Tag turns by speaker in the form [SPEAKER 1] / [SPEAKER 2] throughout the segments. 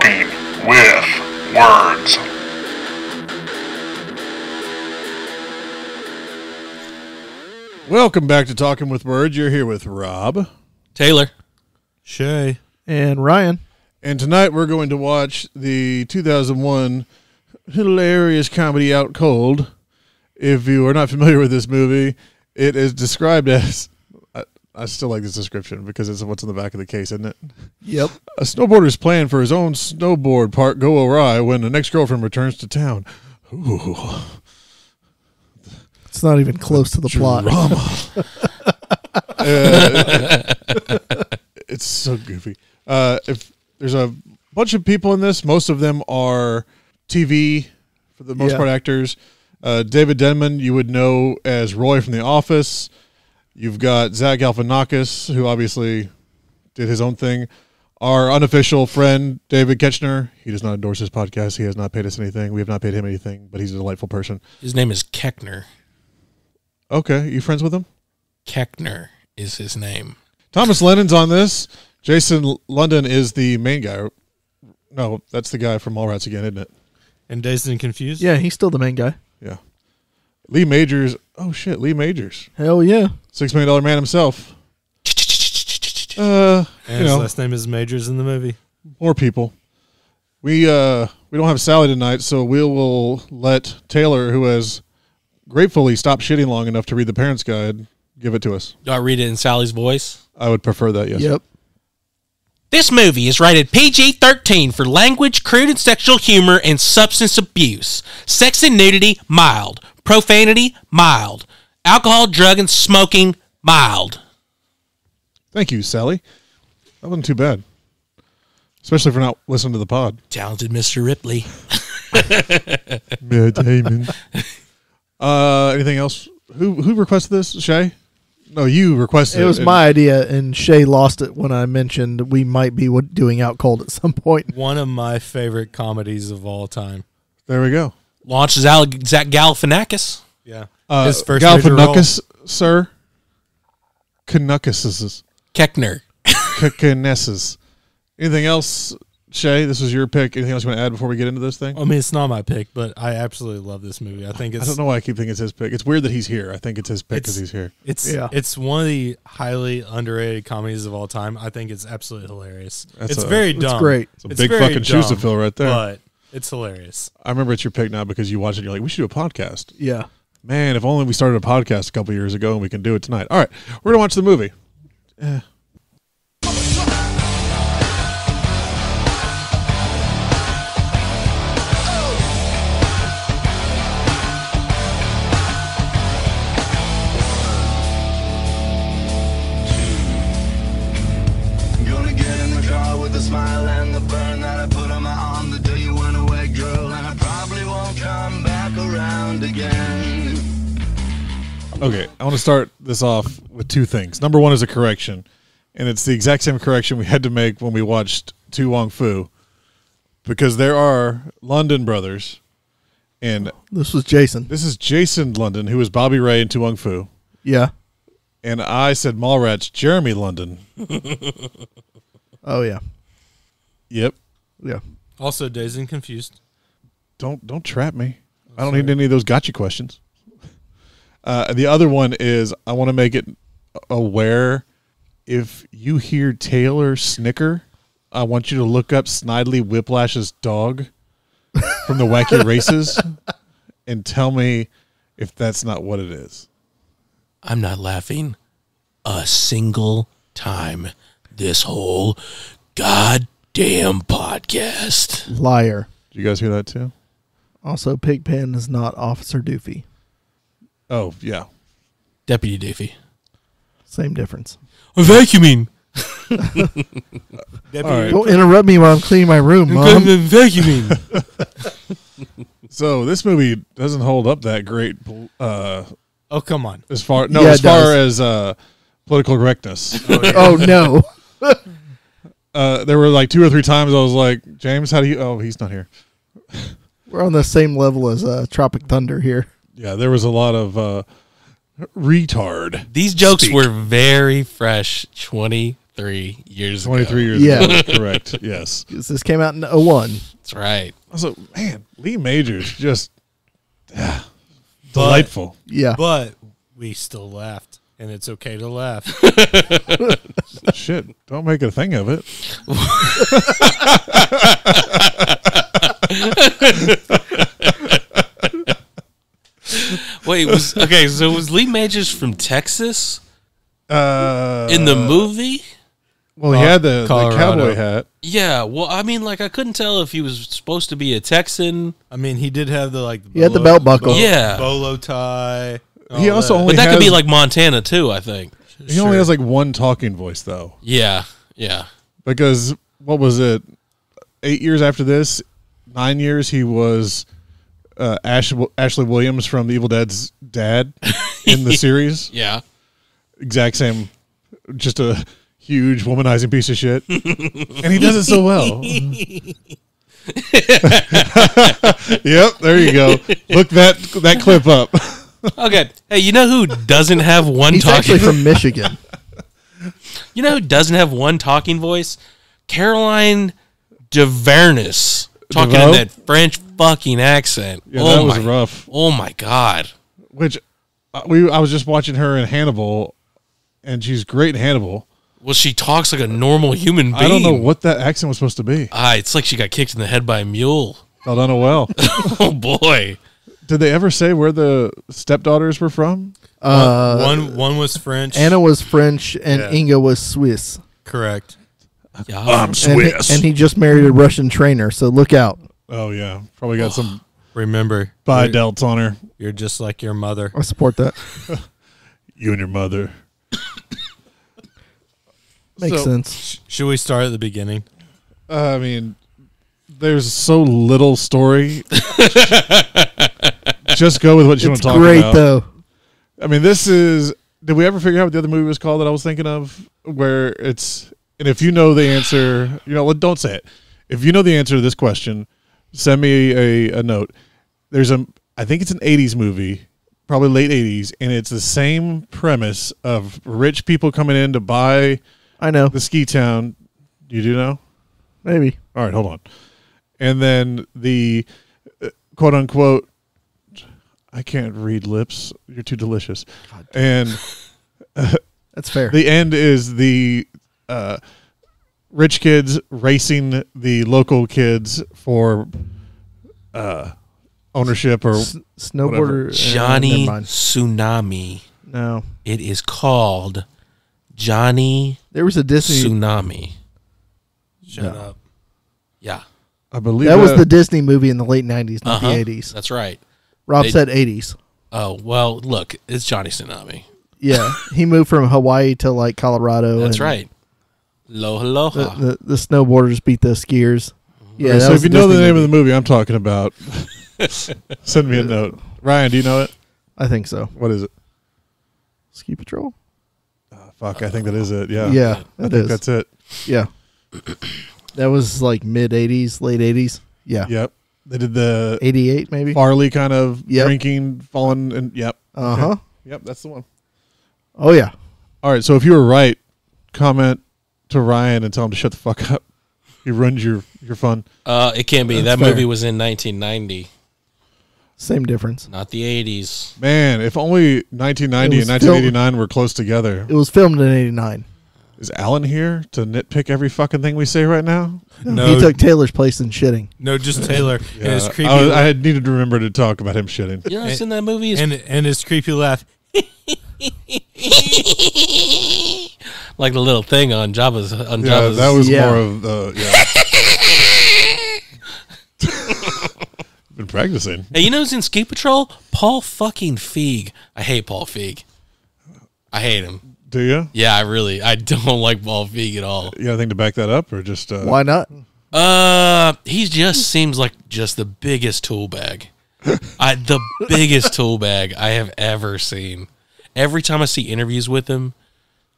[SPEAKER 1] Talking with Words.
[SPEAKER 2] Welcome back to Talking with Words. You're here with Rob,
[SPEAKER 3] Taylor,
[SPEAKER 4] Shay,
[SPEAKER 5] and Ryan.
[SPEAKER 2] and tonight we're going to watch the 2001 hilarious comedy Out Cold. If you are not familiar with this movie, it is described as, I still like this description because it's what's in the back of the case, isn't it?
[SPEAKER 5] Yep.
[SPEAKER 2] A snowboarder's plan for his own snowboard park go awry when the next girlfriend returns to town. Ooh.
[SPEAKER 5] It's not even close to the plot.
[SPEAKER 2] It's so goofy. If there's a bunch of people in this, most of them are TV, for the most part, actors. David Denman, you would know as Roy from The Office. You've got Zach Galifianakis, who obviously did his own thing. Our unofficial friend, David Ketchner, he does not endorse this podcast. He has not paid us anything. We have not paid him anything, but he's a delightful person.
[SPEAKER 3] his name is Keckner.
[SPEAKER 2] Okay, you friends with him?
[SPEAKER 3] Keckner is his name.
[SPEAKER 2] Thomas Lennon's on this. Jason London is the main guy. No, that's the guy from Mallrats again, isn't it?
[SPEAKER 4] and Dazed and Confused.
[SPEAKER 5] Yeah, he's still the main guy.
[SPEAKER 2] Yeah. Lee Majors. Oh, shit. Lee Majors.
[SPEAKER 5] Hell yeah.
[SPEAKER 2] $6 million man himself.
[SPEAKER 4] And his
[SPEAKER 2] know.
[SPEAKER 4] last name is Majors in the movie.
[SPEAKER 2] More people. We don't have Sally tonight, so we will let Taylor, who has gratefully stopped shitting long enough to read the Parents Guide, give it to us.
[SPEAKER 3] Do I read it in Sally's voice?
[SPEAKER 2] I would prefer that, yes.
[SPEAKER 5] Yep.
[SPEAKER 3] This movie is rated PG-13 for language, crude and sexual humor, and substance abuse. Sex and nudity, mild. Profanity, mild. Alcohol, drug, and smoking, mild.
[SPEAKER 2] Thank you, Sally. That wasn't too bad. Especially for not listening to the pod.
[SPEAKER 3] Talented Mr. Ripley.
[SPEAKER 2] Matt Damon. Anything else? Who requested this? Shay? No, you requested it.
[SPEAKER 5] It was my idea, and Shay lost it when I mentioned we might be doing Out Cold at some point.
[SPEAKER 4] One of my favorite comedies of all time.
[SPEAKER 2] There we go.
[SPEAKER 3] Launches Zach Galifianakis.
[SPEAKER 4] Yeah.
[SPEAKER 2] His
[SPEAKER 4] first major role.
[SPEAKER 2] Galifianakis, sir. Canuckuses.
[SPEAKER 3] Keckner.
[SPEAKER 2] Canuckuses. Anything else, Shay? This was your pick. Anything else you want to add before we get into this thing?
[SPEAKER 4] I mean, it's not my pick, but I absolutely love this movie. I think it's.
[SPEAKER 2] I don't know why I keep thinking it's his pick. It's weird that he's here. I think it's his pick because he's here.
[SPEAKER 4] It's one of the highly underrated comedies of all time. I think it's absolutely hilarious.
[SPEAKER 2] It's
[SPEAKER 4] very dumb.
[SPEAKER 5] It's great.
[SPEAKER 2] It's a big fucking shoes to fill right there.
[SPEAKER 4] But it's hilarious.
[SPEAKER 2] I remember it's your pick now because you watch it and you're like, we should do a podcast.
[SPEAKER 5] Yeah.
[SPEAKER 2] Man, if only we started a podcast a couple years ago and we can do it tonight. All right, we're going to watch the movie.
[SPEAKER 6] Gonna get in the car with the smile and the burn that I put on my arm the day you went away, girl, and I probably won't come back around again.
[SPEAKER 2] Okay, I want to start this off with two things. Number one is a correction, and it's the exact same correction we had to make when we watched Tu Wong Fu, because there are London brothers, and
[SPEAKER 5] This was Jason.
[SPEAKER 2] this is Jason London, who is Bobby Ray in Tu Wong Fu,
[SPEAKER 5] Yeah.
[SPEAKER 2] and I said Mallrats, Jeremy London.
[SPEAKER 5] Oh, yeah.
[SPEAKER 2] Yep.
[SPEAKER 5] Yeah.
[SPEAKER 4] Also, Dazed and Confused.
[SPEAKER 2] Don't trap me. I don't need any of those gotcha questions. The other one is I want to make it aware if you hear Taylor snicker, I want you to look up Snidely Whiplash's dog from the Wacky Races and tell me if that's not what it is.
[SPEAKER 3] I'm not laughing a single time this whole goddamn podcast.
[SPEAKER 5] Liar.
[SPEAKER 2] Did you guys hear that too?
[SPEAKER 5] Also, Pigpen is not Officer Doofy.
[SPEAKER 2] Oh, yeah.
[SPEAKER 3] Deputy Doofy.
[SPEAKER 5] Same difference.
[SPEAKER 3] I'm vacuuming.
[SPEAKER 2] All right.
[SPEAKER 5] Don't interrupt me while I'm cleaning my room, Mom.
[SPEAKER 3] Vacuuming.
[SPEAKER 2] So this movie doesn't hold up that great
[SPEAKER 4] Oh, come on.
[SPEAKER 2] as far
[SPEAKER 5] Yeah, it
[SPEAKER 2] as political correctness.
[SPEAKER 5] Oh, no.
[SPEAKER 2] There were like 2 or 3 times I was like, James, how do you... Oh, he's not here.
[SPEAKER 5] We're on the same level as Tropic Thunder here.
[SPEAKER 2] Yeah, there was a lot of retard.
[SPEAKER 3] These jokes
[SPEAKER 2] speak.
[SPEAKER 3] were very fresh 20, 23 years
[SPEAKER 2] 23
[SPEAKER 3] ago.
[SPEAKER 2] years
[SPEAKER 5] Yeah.
[SPEAKER 2] ago. Correct. Yes.
[SPEAKER 5] This came out in 01.
[SPEAKER 3] That's right.
[SPEAKER 2] So, man, Lee Majors just delightful.
[SPEAKER 5] Yeah.
[SPEAKER 4] But we still laughed, and it's okay to laugh.
[SPEAKER 2] Shit, don't make a thing of it.
[SPEAKER 3] Wait, so was Lee Majors from Texas
[SPEAKER 2] In
[SPEAKER 3] in the movie?
[SPEAKER 2] Well, he had the
[SPEAKER 4] Colorado.
[SPEAKER 2] cowboy hat.
[SPEAKER 3] Yeah, well, I mean, like, I couldn't tell if he was supposed to be a Texan.
[SPEAKER 4] I mean, he did have the
[SPEAKER 5] He had the belt buckle.
[SPEAKER 3] Yeah.
[SPEAKER 4] bolo tie.
[SPEAKER 2] He
[SPEAKER 4] all
[SPEAKER 2] also
[SPEAKER 4] that.
[SPEAKER 2] only
[SPEAKER 3] But that
[SPEAKER 2] has,
[SPEAKER 3] could be like Montana, too, I think.
[SPEAKER 2] he only has like one talking voice though,
[SPEAKER 3] Yeah.
[SPEAKER 2] because what was it? 8 years after this, 9 years he was Ashley Williams from The Evil Dead's dad in the series.
[SPEAKER 3] Yeah.
[SPEAKER 2] Exact same, just a huge womanizing piece of shit, and he does it so well. Yep, there you go. Look that clip up.
[SPEAKER 3] Okay. Hey, you know who doesn't have one
[SPEAKER 5] He's
[SPEAKER 3] talking
[SPEAKER 5] actually from Michigan.
[SPEAKER 3] You know who doesn't have one talking voice? Caroline DeVernus talking
[SPEAKER 2] DeVoe?
[SPEAKER 3] in that French fucking accent.
[SPEAKER 2] Yeah, that was rough.
[SPEAKER 3] Oh my god.
[SPEAKER 2] Which I was just watching her in Hannibal, and she's great in Hannibal.
[SPEAKER 3] Well, she talks like a normal human being.
[SPEAKER 2] I don't know what that accent was supposed to be.
[SPEAKER 3] It's like she got kicked in the head by a mule.
[SPEAKER 2] I don't know well.
[SPEAKER 3] Oh boy.
[SPEAKER 2] Did they ever say where the stepdaughters were from?
[SPEAKER 4] One was French.
[SPEAKER 5] Anna was French and
[SPEAKER 4] Yeah.
[SPEAKER 5] Inga was Swiss.
[SPEAKER 4] Correct.
[SPEAKER 3] Yeah.
[SPEAKER 5] And he just married a Russian trainer, so look out.
[SPEAKER 2] Oh yeah, probably got some
[SPEAKER 4] Remember,
[SPEAKER 2] bi
[SPEAKER 4] you're,
[SPEAKER 2] delts on her.
[SPEAKER 4] you're just like your mother.
[SPEAKER 5] I support that.
[SPEAKER 2] You and your mother.
[SPEAKER 5] Makes
[SPEAKER 2] So-
[SPEAKER 5] sense.
[SPEAKER 4] Should we start at the beginning?
[SPEAKER 2] I mean, there's so little story. Just go with what you want
[SPEAKER 5] It's
[SPEAKER 2] to talk
[SPEAKER 5] great
[SPEAKER 2] about.
[SPEAKER 5] though.
[SPEAKER 2] I mean, this is. Did we ever figure out what the other movie was called that I was thinking of? Where it's, and if you know the answer, don't say it. If you know the answer to this question, send me a note. I think it's an 80s movie, probably late 80s, and it's the same premise of rich people coming in to buy
[SPEAKER 5] I know.
[SPEAKER 2] the ski town. You do know?
[SPEAKER 5] Maybe.
[SPEAKER 2] All right, hold on. And then the quote unquote, I can't read lips. You're too delicious. And
[SPEAKER 5] That's fair.
[SPEAKER 2] the end is the rich kids racing the local kids for ownership or
[SPEAKER 5] Snowboarder.
[SPEAKER 3] Johnny
[SPEAKER 5] never mind.
[SPEAKER 3] Tsunami.
[SPEAKER 5] No.
[SPEAKER 3] It is called Johnny
[SPEAKER 5] There was a Disney.
[SPEAKER 3] Tsunami.
[SPEAKER 4] Shut up.
[SPEAKER 3] Yeah.
[SPEAKER 2] I believe
[SPEAKER 5] That was the Disney movie in the late 90s, not
[SPEAKER 3] Uh-huh.
[SPEAKER 5] the 80s.
[SPEAKER 3] That's right.
[SPEAKER 5] Rob
[SPEAKER 3] They-
[SPEAKER 5] said 80s.
[SPEAKER 3] Oh, well, look, it's Johnny Tsunami.
[SPEAKER 5] Yeah. He moved from Hawaii to like Colorado.
[SPEAKER 3] That's
[SPEAKER 5] and
[SPEAKER 3] right. Aloha.
[SPEAKER 5] The snowboarders beat the skiers. Yeah.
[SPEAKER 2] so if you know the name of the movie I'm talking about, send me a note. Ryan, do you know it?
[SPEAKER 5] I think so.
[SPEAKER 2] What is it?
[SPEAKER 5] Ski Patrol?
[SPEAKER 2] Fuck, I think that is it. Yeah.
[SPEAKER 5] Yeah,
[SPEAKER 2] I
[SPEAKER 5] it
[SPEAKER 2] think
[SPEAKER 5] is.
[SPEAKER 2] that's it.
[SPEAKER 5] Yeah. That was like mid 80s, late 80s. Yeah.
[SPEAKER 2] Yep. They did the
[SPEAKER 5] 88 maybe.
[SPEAKER 2] Farley kind of
[SPEAKER 5] Yep.
[SPEAKER 2] drinking, falling, and yep.
[SPEAKER 5] Uh-huh.
[SPEAKER 2] Okay. Yep, that's the one.
[SPEAKER 5] Oh yeah.
[SPEAKER 2] All right, so if you were right, comment to Ryan and tell him to shut the fuck up. He ruined your fun.
[SPEAKER 3] It can't be.
[SPEAKER 5] That's
[SPEAKER 3] That movie
[SPEAKER 5] fair.
[SPEAKER 3] was in 1990,
[SPEAKER 5] Same difference.
[SPEAKER 3] not the 80s.
[SPEAKER 2] Man, if only 1990
[SPEAKER 5] It
[SPEAKER 2] and
[SPEAKER 5] was
[SPEAKER 2] 1989 were close together.
[SPEAKER 5] It was filmed in 89.
[SPEAKER 2] Is Alan here to nitpick every fucking thing we say right now?
[SPEAKER 4] No,
[SPEAKER 5] He took Taylor's place in shitting.
[SPEAKER 4] no, just Taylor and his creepy
[SPEAKER 2] I had needed to remember to talk about him shitting.
[SPEAKER 3] You know what's in that movie? Is
[SPEAKER 4] and his creepy laugh.
[SPEAKER 3] like the little thing on Jabba's. On
[SPEAKER 2] Yeah,
[SPEAKER 3] Jabba's.
[SPEAKER 2] that was
[SPEAKER 5] Yeah.
[SPEAKER 2] more of the. Yeah. Been practicing.
[SPEAKER 3] Hey, you know who's in Ski Patrol? Paul fucking Feig. I hate Paul Feig. I hate him.
[SPEAKER 2] Do you?
[SPEAKER 3] Yeah, I don't like Paul Feig at all.
[SPEAKER 2] You got anything to back that up, or just?
[SPEAKER 5] Why not?
[SPEAKER 3] He just seems like just the biggest tool bag. The biggest tool bag I have ever seen. Every time I see interviews with him,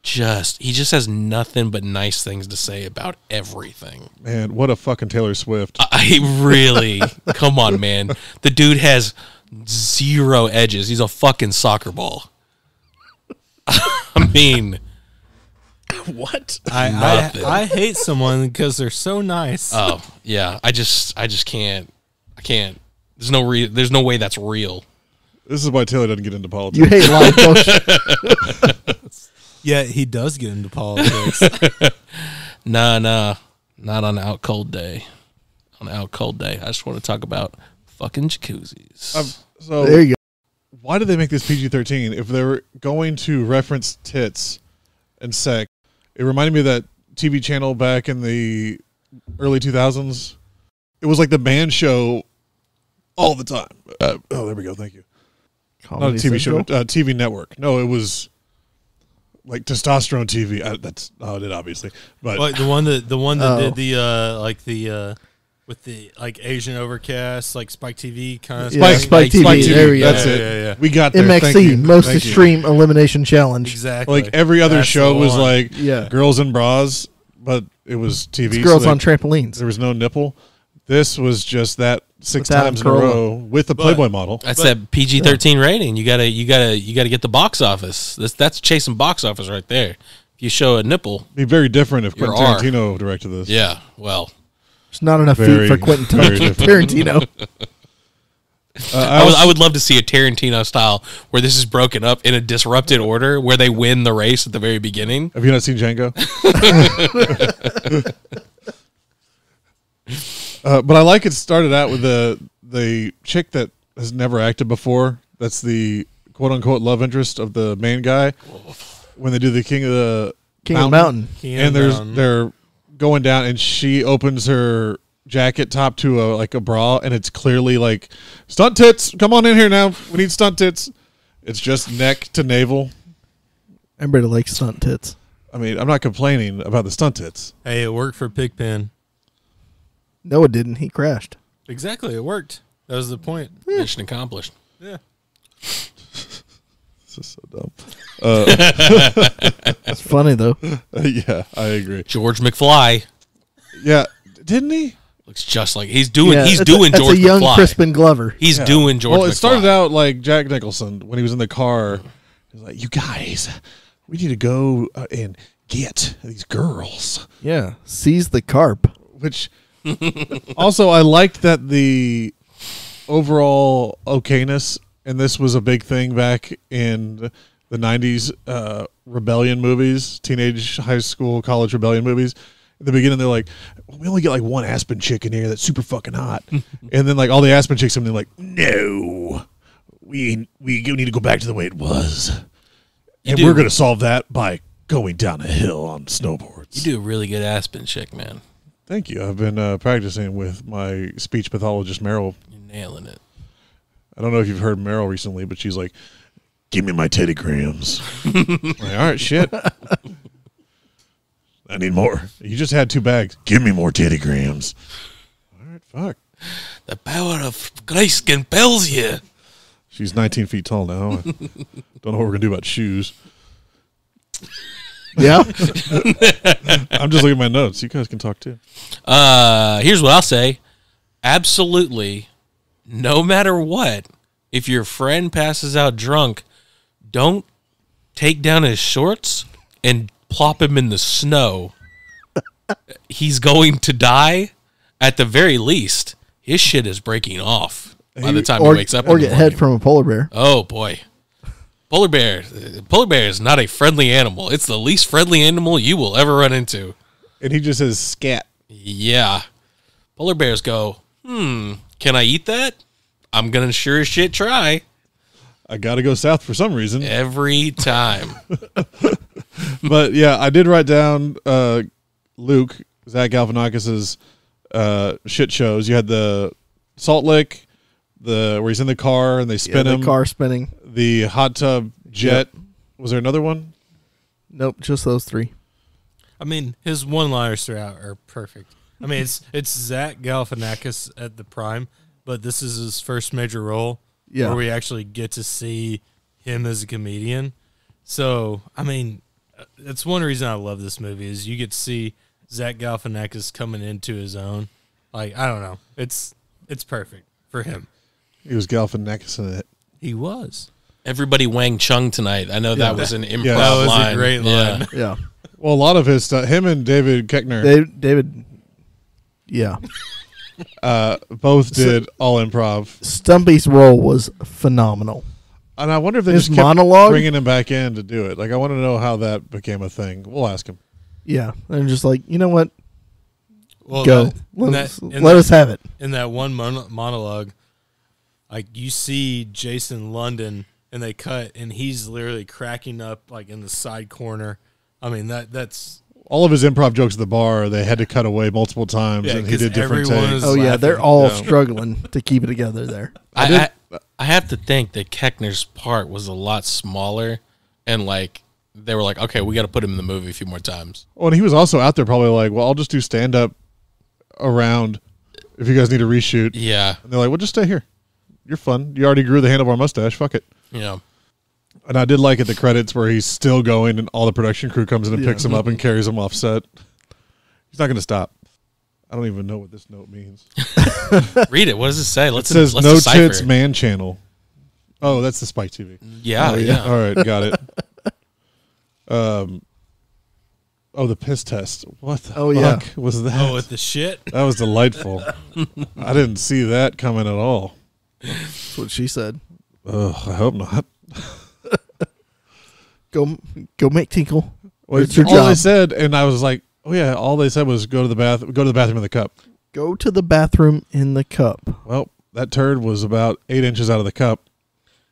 [SPEAKER 3] he just has nothing but nice things to say about everything.
[SPEAKER 2] Man, what a fucking Taylor Swift.
[SPEAKER 3] I really, come on, man. The dude has zero edges. He's a fucking soccer ball. I mean,
[SPEAKER 2] What?
[SPEAKER 4] I hate someone because they're so nice.
[SPEAKER 3] Oh yeah, I just can't. I can't. There's no way that's real.
[SPEAKER 2] This is why Taylor doesn't get into politics.
[SPEAKER 5] You hate live bullshit.
[SPEAKER 4] Yeah, he does get into politics.
[SPEAKER 3] Nah, not on Out Cold Day. On Out Cold Day, I just want to talk about fucking jacuzzis.
[SPEAKER 2] So
[SPEAKER 5] There you go.
[SPEAKER 2] why did they make this PG-13 if they were going to reference tits and sex? It reminded me of that TV channel back in the early 2000s. It was like the band show all the time. There we go. Thank you. Not a
[SPEAKER 5] Comedy
[SPEAKER 2] TV show,
[SPEAKER 5] Central?
[SPEAKER 2] TV network. No, it was like testosterone TV. That's not it, obviously. But
[SPEAKER 4] Like the one that
[SPEAKER 5] Oh.
[SPEAKER 4] did the with the like Asian Overcast, like Spike TV kind of
[SPEAKER 5] Yeah, Spike TV. There we go.
[SPEAKER 2] That's it.
[SPEAKER 4] Yeah.
[SPEAKER 2] We got there. Thank you.
[SPEAKER 5] MXC, Most
[SPEAKER 2] Thank you.
[SPEAKER 5] Extreme Elimination Challenge.
[SPEAKER 4] Exactly.
[SPEAKER 2] Like every other
[SPEAKER 4] That's
[SPEAKER 2] show
[SPEAKER 4] the
[SPEAKER 2] was
[SPEAKER 4] one.
[SPEAKER 2] like
[SPEAKER 5] Yeah.
[SPEAKER 2] girls in bras, but it was TV.
[SPEAKER 5] It's girls
[SPEAKER 2] so
[SPEAKER 5] on trampolines.
[SPEAKER 2] there was no nipple. This was just that six
[SPEAKER 5] With Adam
[SPEAKER 2] times in a
[SPEAKER 5] Carolla.
[SPEAKER 2] row with the Playboy model.
[SPEAKER 3] That's that PG-13 rating. You gotta get the box office. That's chasing box office right there. If you show a nipple,
[SPEAKER 2] It'd be very different if
[SPEAKER 3] Your
[SPEAKER 2] Quentin
[SPEAKER 3] R.
[SPEAKER 2] Tarantino directed this.
[SPEAKER 3] yeah. Well,
[SPEAKER 5] There's not enough
[SPEAKER 2] Very,
[SPEAKER 5] feet for Quentin
[SPEAKER 2] very different.
[SPEAKER 5] Tarantino.
[SPEAKER 3] I would love to see a Tarantino style where this is broken up in a disrupted order, where they win the race at the very beginning.
[SPEAKER 2] Have you not seen Django? But I like it started out with the chick that has never acted before. That's the quote unquote love interest of the main guy. When they do the King of the
[SPEAKER 5] Mountain.
[SPEAKER 2] and they're going down, and she opens her jacket top to a bra, and it's clearly like stunt tits. Come on in here now. We need stunt tits. It's just neck to navel.
[SPEAKER 5] Everybody likes stunt tits.
[SPEAKER 2] I mean, I'm not complaining about the stunt tits.
[SPEAKER 4] Hey, it worked for Pigpen.
[SPEAKER 5] No, it didn't. He crashed.
[SPEAKER 4] Exactly, it worked. That was the point.
[SPEAKER 3] Mission accomplished.
[SPEAKER 4] Yeah.
[SPEAKER 2] This is so dumb.
[SPEAKER 5] It's funny, though.
[SPEAKER 2] Yeah, I agree.
[SPEAKER 3] George McFly
[SPEAKER 2] Yeah, didn't he?
[SPEAKER 3] looks just like he's doing.
[SPEAKER 5] Yeah,
[SPEAKER 3] he's
[SPEAKER 5] that's
[SPEAKER 3] doing
[SPEAKER 5] that's
[SPEAKER 3] George
[SPEAKER 5] a young
[SPEAKER 3] McFly.
[SPEAKER 5] Crispin Glover.
[SPEAKER 3] He's
[SPEAKER 2] Yeah.
[SPEAKER 3] doing George.
[SPEAKER 2] Well, it started
[SPEAKER 3] McFly.
[SPEAKER 2] out like Jack Nicholson when he was in the car. He was like, "You guys, we need to go and get these girls."
[SPEAKER 5] Yeah. Seize the carp.
[SPEAKER 2] Which also I liked that the overall okayness, and this was a big thing back in the 90s rebellion movies, teenage, high school, college rebellion movies. In the beginning, they're like, well, we only get like one Aspen chick in here that's super fucking hot. And then like all the Aspen chicks, and they're like, no, we need to go back to the way it was. And
[SPEAKER 3] do.
[SPEAKER 2] we're going to solve that by going down a hill on snowboards.
[SPEAKER 3] You do a really good Aspen chick, man.
[SPEAKER 2] Thank you. I've been practicing with my speech pathologist, Meryl.
[SPEAKER 3] You're nailing it.
[SPEAKER 2] I don't know if you've heard Meryl recently, but she's like, give me my teddygrams. Like, all right, shit. I need more. You just had 2 bags. Give me more teddygrams. All right, fuck.
[SPEAKER 3] The power of Christ compels you.
[SPEAKER 2] She's 19 feet tall now. I don't know what we're going to do about shoes.
[SPEAKER 5] Yeah.
[SPEAKER 2] I'm just looking at my notes. You guys can talk too.
[SPEAKER 3] Here's what I'll say. Absolutely, no matter what, if your friend passes out drunk, don't take down his shorts and plop him in the snow. He's going to die. At the very least, his shit is breaking off by the time he wakes up.
[SPEAKER 5] Or
[SPEAKER 3] in the
[SPEAKER 5] get head
[SPEAKER 3] morning.
[SPEAKER 5] from a polar bear.
[SPEAKER 3] Oh boy. Polar bear is not a friendly animal. It's the least friendly animal you will ever run into.
[SPEAKER 2] And he just says scat.
[SPEAKER 3] Yeah. Polar bears go, can I eat that? I'm going to sure as shit try.
[SPEAKER 2] I got to go south for some reason.
[SPEAKER 3] Every time.
[SPEAKER 2] But yeah, I did write down Luke, Zach Galifianakis's shit shows. You had the Salt Lick, where he's in the car and they spin him.
[SPEAKER 5] The car spinning.
[SPEAKER 2] The hot tub jet.
[SPEAKER 5] Yep.
[SPEAKER 2] Was there another one?
[SPEAKER 5] Nope, just those 3.
[SPEAKER 4] I mean, his one-liners throughout are perfect. I mean, it's Zach Galifianakis at the prime, but this is his first major role
[SPEAKER 5] Yeah.
[SPEAKER 4] where we actually get to see him as a comedian. So, I mean, that's one reason I love this movie is you get to see Zach Galifianakis coming into his own. Like, I don't know. It's perfect for him.
[SPEAKER 2] He was Galifianakis in it.
[SPEAKER 4] He was.
[SPEAKER 3] Everybody Wang Chung tonight. I know that was an improv
[SPEAKER 2] Yeah.
[SPEAKER 4] That was
[SPEAKER 3] line.
[SPEAKER 4] a great
[SPEAKER 3] Yeah.
[SPEAKER 4] line.
[SPEAKER 5] Yeah.
[SPEAKER 2] Well, a lot of his stuff, him and David Koechner
[SPEAKER 5] David. Yeah,
[SPEAKER 2] both did all improv.
[SPEAKER 5] Stumpy's role was phenomenal.
[SPEAKER 2] And I wonder if they
[SPEAKER 5] His
[SPEAKER 2] just kept
[SPEAKER 5] monologue?
[SPEAKER 2] bringing him back in to do it. Like, I want to know how that became a thing. We'll ask him.
[SPEAKER 5] Yeah, and just like, you know what?
[SPEAKER 4] Well,
[SPEAKER 5] Go.
[SPEAKER 4] in
[SPEAKER 5] Let us have it.
[SPEAKER 4] In that one monologue, like you see Jason London, and they cut, and he's literally cracking up like in the side corner. I mean that's
[SPEAKER 2] All of his improv jokes at the bar, they had to cut away multiple times,
[SPEAKER 4] Yeah,
[SPEAKER 2] and he
[SPEAKER 4] 'cause
[SPEAKER 2] did different
[SPEAKER 4] everyone
[SPEAKER 2] takes.
[SPEAKER 4] is-
[SPEAKER 5] Oh yeah,
[SPEAKER 4] laughing.
[SPEAKER 5] they're all
[SPEAKER 2] Yeah.
[SPEAKER 5] struggling to keep it together there.
[SPEAKER 3] I have to think that Keckner's part was a lot smaller, and like they were like, okay, we got to put him in the movie a few more times.
[SPEAKER 2] Well, and he was also out there probably like, well, I'll just do stand-up around if you guys need a reshoot.
[SPEAKER 3] Yeah,
[SPEAKER 2] And they're like, well, just stay here. You're fun. You already grew the handlebar mustache. Fuck it.
[SPEAKER 3] you know.
[SPEAKER 2] And I did like at the credits where he's still going and all the production crew comes in and picks him up and carries him off set. He's not going to stop. I don't even know what this note means.
[SPEAKER 3] Read it. What does it say?
[SPEAKER 2] It
[SPEAKER 3] Let's
[SPEAKER 2] says
[SPEAKER 3] let's
[SPEAKER 2] no
[SPEAKER 3] decipher
[SPEAKER 2] tits
[SPEAKER 3] it.
[SPEAKER 2] man channel. Oh, that's the Spike TV.
[SPEAKER 3] Yeah, yeah.
[SPEAKER 2] All right, got it. Oh, the piss test. What the
[SPEAKER 5] Oh, yeah.
[SPEAKER 2] fuck was that?
[SPEAKER 4] oh with the shit.
[SPEAKER 2] That was delightful. I didn't see that coming at all.
[SPEAKER 5] That's what she said.
[SPEAKER 2] Ugh, I hope not.
[SPEAKER 5] Go make tinkle.
[SPEAKER 2] Well,
[SPEAKER 5] It's your
[SPEAKER 2] all they
[SPEAKER 5] job.
[SPEAKER 2] said, and I was like, oh yeah, all they said was go to the bathroom in the cup.
[SPEAKER 5] Go to the bathroom in the cup.
[SPEAKER 2] Well, that turd was about 8 inches out of the cup,